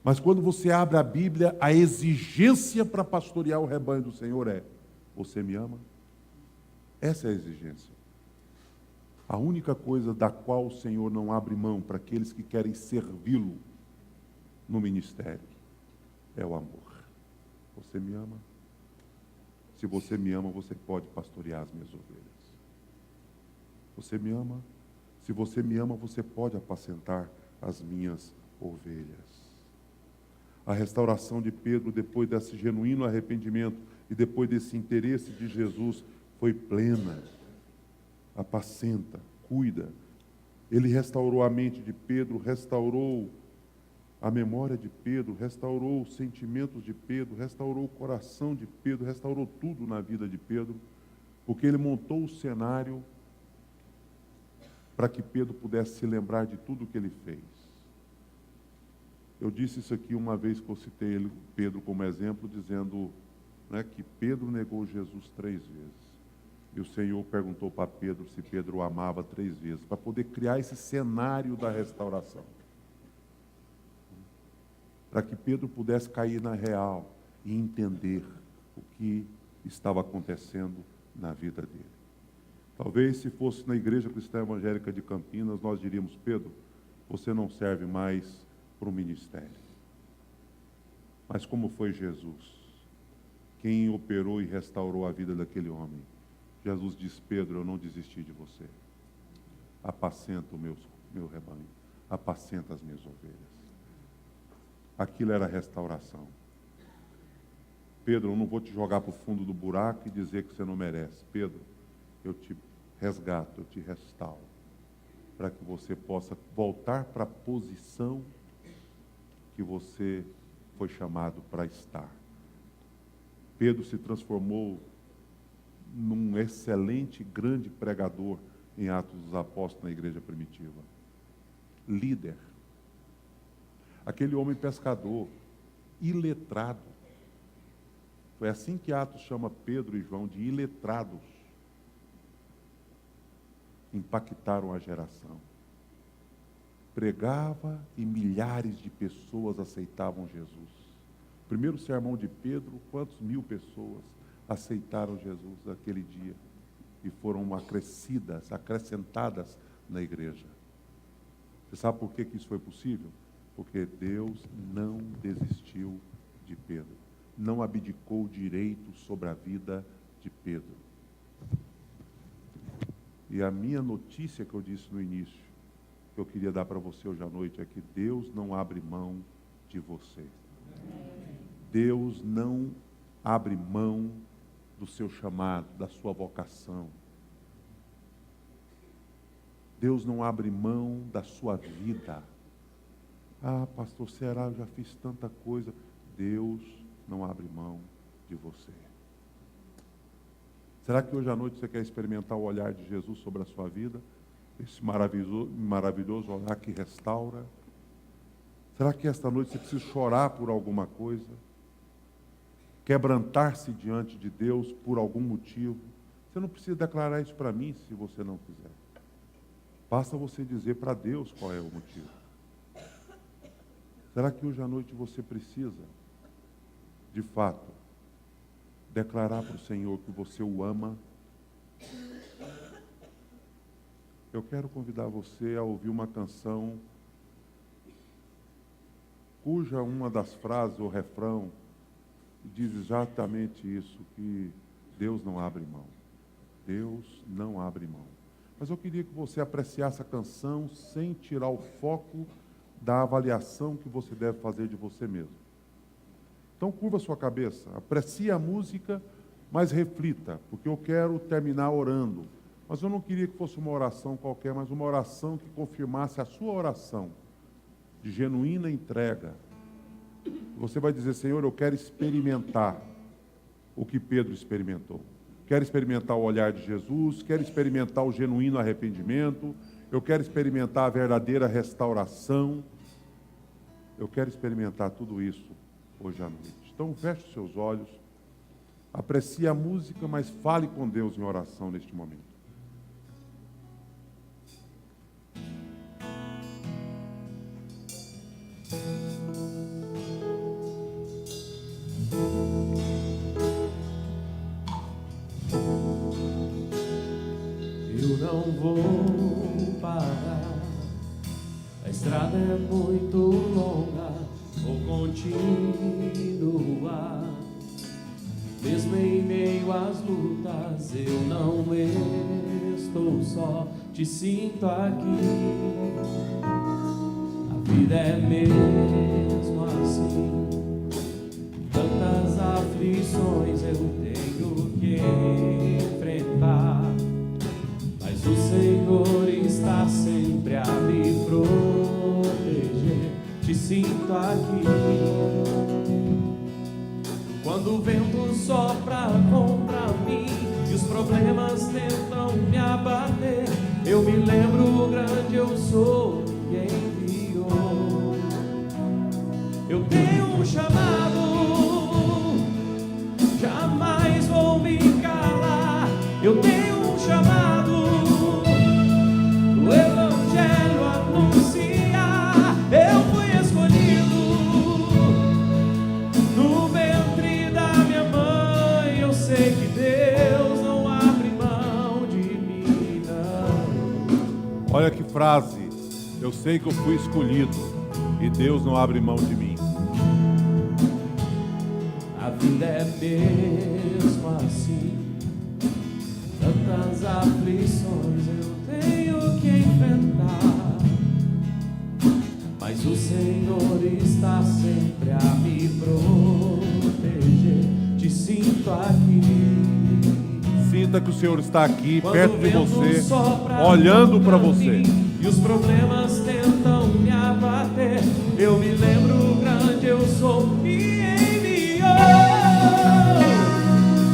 Mas quando você abre a Bíblia, a exigência para pastorear o rebanho do Senhor é: você me ama? Essa é a exigência. A única coisa da qual o Senhor não abre mão para aqueles que querem servi-lo no ministério é o amor. Você me ama? Se você me ama, você pode pastorear as minhas ovelhas. Você me ama? Se você me ama, você pode apacentar as minhas ovelhas. A restauração de Pedro, depois desse genuíno arrependimento e depois desse interesse de Jesus, foi plena. Apacenta, cuida. Ele restaurou a mente de Pedro, restaurou a memória de Pedro, restaurou os sentimentos de Pedro, restaurou o coração de Pedro, restaurou tudo na vida de Pedro, porque ele montou o cenário para que Pedro pudesse se lembrar de tudo que ele fez. Eu disse isso aqui uma vez que eu citei Pedro como exemplo, dizendo, né, que Pedro negou Jesus 3 vezes. E o Senhor perguntou para Pedro se Pedro o amava 3 vezes, para poder criar esse cenário da restauração. Para que Pedro pudesse cair na real e entender o que estava acontecendo na vida dele. Talvez se fosse na Igreja Cristã Evangélica de Campinas, nós diríamos, Pedro, você não serve mais para o ministério. Mas como foi Jesus, quem operou e restaurou a vida daquele homem? Jesus diz, Pedro, eu não desisti de você. Apacenta o meu rebanho, apacenta as minhas ovelhas. Aquilo era restauração. Pedro, eu não vou te jogar para o fundo do buraco e dizer que você não merece. Pedro, eu te resgato, eu te restauro, para que você possa voltar para a posição que você foi chamado para estar. Pedro se transformou num excelente, grande pregador em Atos dos Apóstolos na igreja primitiva. Líder. Aquele homem pescador, iletrado. Foi assim que Atos chama Pedro e João de iletrados. Impactaram a geração. Pregava e milhares de pessoas aceitavam Jesus. Primeiro sermão de Pedro, quantas mil pessoas aceitaram Jesus naquele dia e foram acrescentadas na igreja. Você sabe por que isso foi possível? Porque Deus não desistiu de Pedro, não abdicou o direito sobre a vida de Pedro. E a minha notícia que eu disse no início, que eu queria dar para você hoje à noite, é que Deus não abre mão de você. Deus não abre mão do seu chamado, da sua vocação. Deus não abre mão da sua vida. Ah, pastor, será? Eu já fiz tanta coisa. Deus não abre mão de você. Será que hoje à noite você quer experimentar o olhar de Jesus sobre a sua vida? Esse maravilhoso olhar que restaura? Será que esta noite você precisa chorar por alguma coisa? Quebrantar-se diante de Deus por algum motivo? Você não precisa declarar isso para mim se você não quiser. Basta você dizer para Deus qual é o motivo. Será que hoje à noite você precisa, de fato, declarar para o Senhor que você o ama? Eu quero convidar você a ouvir uma canção cuja uma das frases, o refrão, diz exatamente isso, que Deus não abre mão. Deus não abre mão. Mas eu queria que você apreciasse a canção sem tirar o foco da avaliação que você deve fazer de você mesmo. Então curva a sua cabeça, aprecie a música, mas reflita, porque eu quero terminar orando. Mas eu não queria que fosse uma oração qualquer, mas uma oração que confirmasse a sua oração, de genuína entrega. Você vai dizer, Senhor, eu quero experimentar o que Pedro experimentou. Quero experimentar o olhar de Jesus, quero experimentar o genuíno arrependimento, eu quero experimentar a verdadeira restauração. Eu quero experimentar tudo isso hoje à noite. Então feche os seus olhos, aprecie a música, mas fale com Deus em oração neste momento. Eu não vou parar, a estrada é muito longa, vou continuar. Mesmo em meio às lutas, eu não estou só, te sinto aqui. A vida é mesmo assim, tantas aflições eu tenho que enfrentar, mas o Senhor está sempre a me proteger. Te sinto aqui. Quando o vento sopra contra mim e os problemas tentam me abater, eu me lembro o grande eu sou que enviou. Eu tenho um chamado, jamais vou me calar. Eu tenho um chamado, o Evangelho anunciar. Eu fui escolhido no ventre da minha mãe. Eu sei que Deus não abre mão de mim, não. Olha que frase. Eu sei que eu fui escolhido e Deus não abre mão de mim. A vida é mesmo assim, tantas aflições eu tenho que enfrentar, mas o Senhor está sempre a me proteger. Te sinto aqui. Sinta que o Senhor está aqui, Quando perto o de vento você, sopra olhando para contra você. mim e os problemas tentam me abater, eu me lembro o grande eu sou e enviou.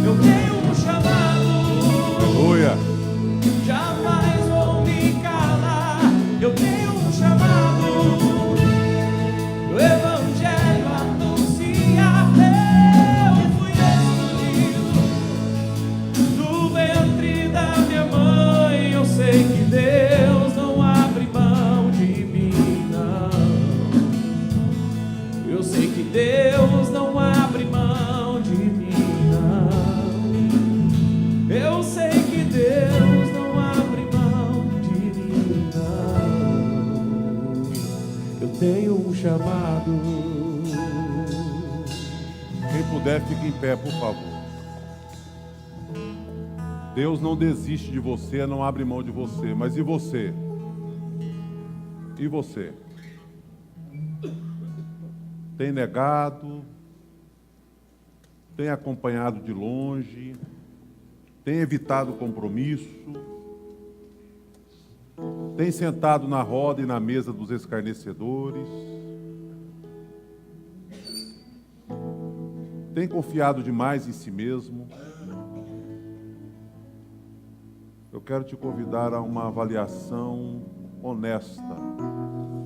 Eu tenho um chamado, Aleluia. jamais vou me calar. Eu tenho um chamado, o Evangelho anunciar. Eu fui escolhido no ventre da minha mãe. Eu sei que Deus não abre mão de mim, não. Eu sei que Deus não abre mão de mim, não. Eu sei que Deus não abre mão de mim, não. Eu tenho um chamado. Quem puder, fique em pé, por favor. Deus não desiste de você, não abre mão de você. Mas e você? E você? Tem negado? Tem acompanhado de longe? Tem evitado compromisso? Tem sentado na roda e na mesa dos escarnecedores? Tem confiado demais em si mesmo? Eu quero te convidar a uma avaliação honesta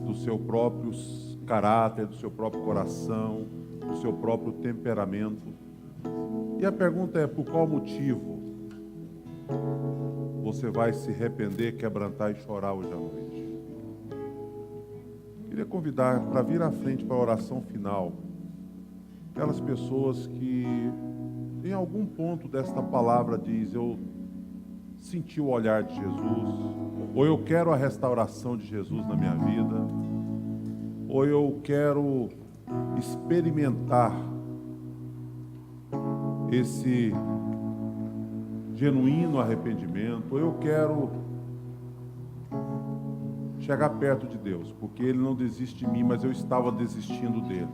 do seu próprio caráter, do seu próprio coração, do seu próprio temperamento. E a pergunta é: por qual motivo você vai se arrepender, quebrantar e chorar hoje à noite? Queria convidar para vir à frente para a oração final aquelas pessoas que em algum ponto desta palavra diz: eu senti o olhar de Jesus, ou eu quero a restauração de Jesus na minha vida, ou eu quero experimentar esse genuíno arrependimento, ou eu quero chegar perto de Deus, porque Ele não desiste de mim, mas eu estava desistindo dele,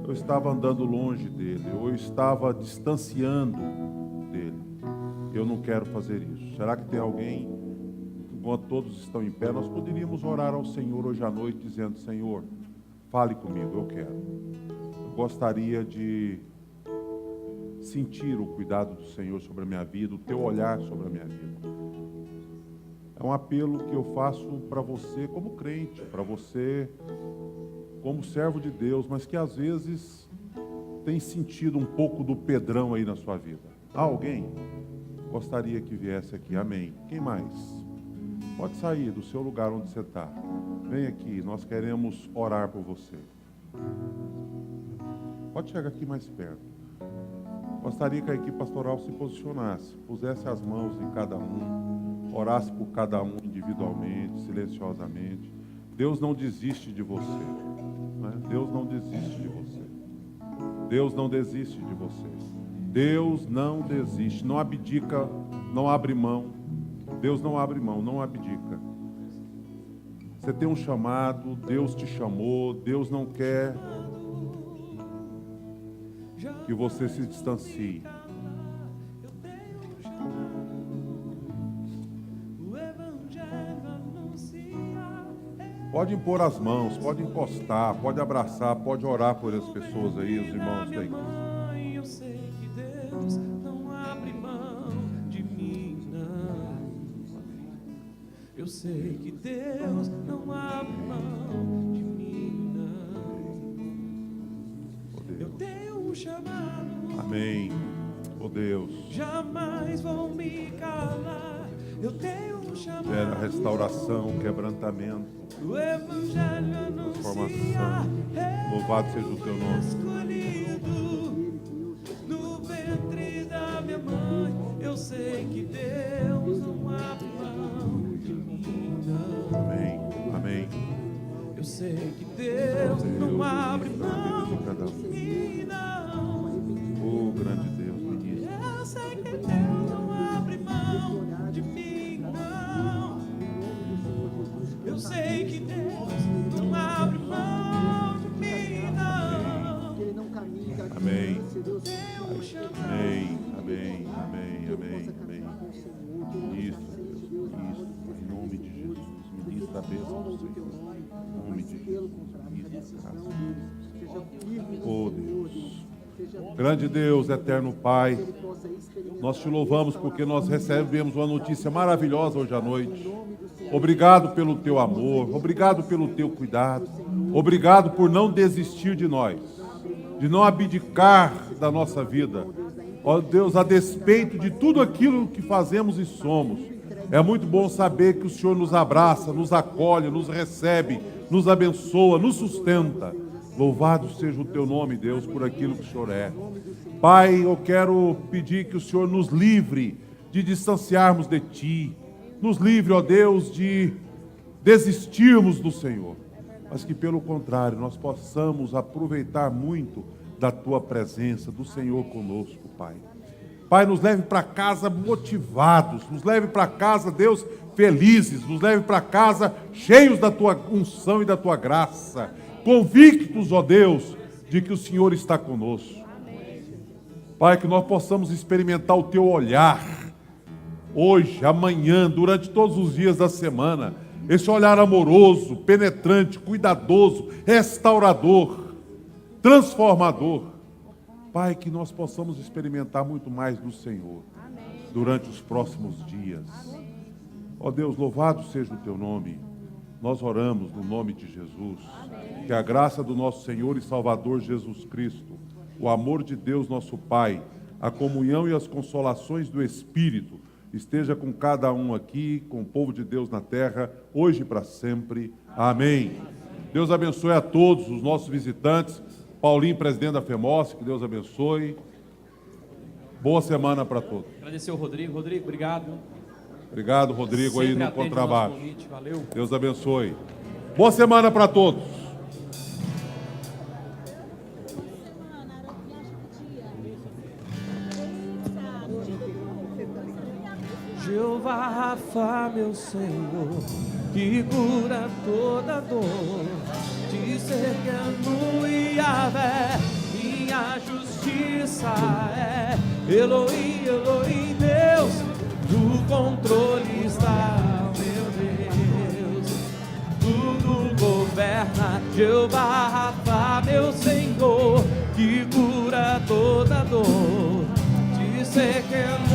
eu estava andando longe dele, ou eu estava distanciando dele. Eu não quero fazer isso. Será que tem alguém? Enquanto todos estão em pé, nós poderíamos orar ao Senhor hoje à noite, dizendo: Senhor, fale comigo, eu quero. Eu gostaria de sentir o cuidado do Senhor sobre a minha vida, o teu olhar sobre a minha vida. É um apelo que eu faço para você como crente, para você como servo de Deus, mas que às vezes tem sentido um pouco do Pedrão aí na sua vida. Há alguém? Gostaria que viesse aqui. Amém. Quem mais? Pode sair do seu lugar onde você está. Vem aqui, nós queremos orar por você. Pode chegar aqui mais perto. Gostaria que a equipe pastoral se posicionasse, pusesse as mãos em cada um, orasse por cada um individualmente, silenciosamente. Deus não desiste de você, né? Deus não desiste de você. Deus não desiste de você. Deus não desiste, não abdica, não abre mão. Deus não abre mão, não abdica. Você tem um chamado, Deus te chamou, Deus não quer que você se distancie. Pode impor as mãos, pode encostar, pode abraçar, pode orar por as pessoas aí, os irmãos da igreja. Eu sei que Deus não abre mão de mim, não. Eu sei que Deus não abre mão de mim, não. Eu tenho um chamado. Amém. Oh Deus. Jamais vou me calar. Eu tenho um chamado. Gera restauração, quebrantamento, O Evangelho anuncia. louvado seja o teu nome. Escolhido no ventre da minha mãe. Eu sei que Deus não abre mão de mim, não. Amém. Amém. Eu sei que Deus não abre mão de mim, não. Oh, grande Deus, ministro. Eu sei que Deus não abre mão de mim, não. Eu sei que Deus não abre mão de mim, não. Amém. Tenho um chamado. Amém. Amém. Amém. Amém. Amém. Isso, Deus. Isso. Em nome de Jesus. Ministra a bênção do Senhor. Em nome de Jesus. Isso, graças. Oh, Deus. Grande Deus, eterno Pai, nós te louvamos porque nós recebemos uma notícia maravilhosa hoje à noite. Obrigado pelo teu amor, obrigado pelo teu cuidado, obrigado por não desistir de nós, de não abdicar da nossa vida. Ó Deus, a despeito de tudo aquilo que fazemos e somos, é muito bom saber que o Senhor nos abraça, nos acolhe, nos recebe, nos abençoa, nos sustenta. Louvado seja o teu nome, Deus, por aquilo que o Senhor é. Pai, eu quero pedir que o Senhor nos livre de distanciarmos de Ti. Nos livre, ó Deus, de desistirmos do Senhor. Mas que, pelo contrário, nós possamos aproveitar muito da Tua presença, do Senhor conosco, Pai. Pai, nos leve para casa motivados, nos leve para casa, Deus, felizes, nos leve para casa cheios da Tua unção e da Tua graça. Convictos, ó Deus, de que o Senhor está conosco. Pai, que nós possamos experimentar o Teu olhar, hoje, amanhã, durante todos os dias da semana, esse olhar amoroso, penetrante, cuidadoso, restaurador, transformador. Pai, que nós possamos experimentar muito mais do Senhor, durante os próximos dias. Ó Deus, louvado seja o Teu nome. Nós oramos no nome de Jesus. Que a graça do nosso Senhor e Salvador Jesus Cristo, o amor de Deus nosso Pai, a comunhão e as consolações do Espírito esteja com cada um aqui, com o povo de Deus na terra, hoje e para sempre. Amém. Deus abençoe a todos os nossos visitantes. Paulinho, presidente da FEMOS, que Deus abençoe. Boa semana para todos. Agradecer ao Rodrigo. Rodrigo, obrigado. Obrigado, Rodrigo, aí Sempre no atende o nosso contrabaixo. convite. Valeu. Deus abençoe. Boa semana para todos. Jeová Rafa, meu Senhor, que cura toda dor. Discerno e Yahvé, minha justiça é. Elohim, Elohim, Deus, no controle está, meu Deus. Tudo governa, Jeová Rafa, meu Senhor, que cura toda dor. Discerno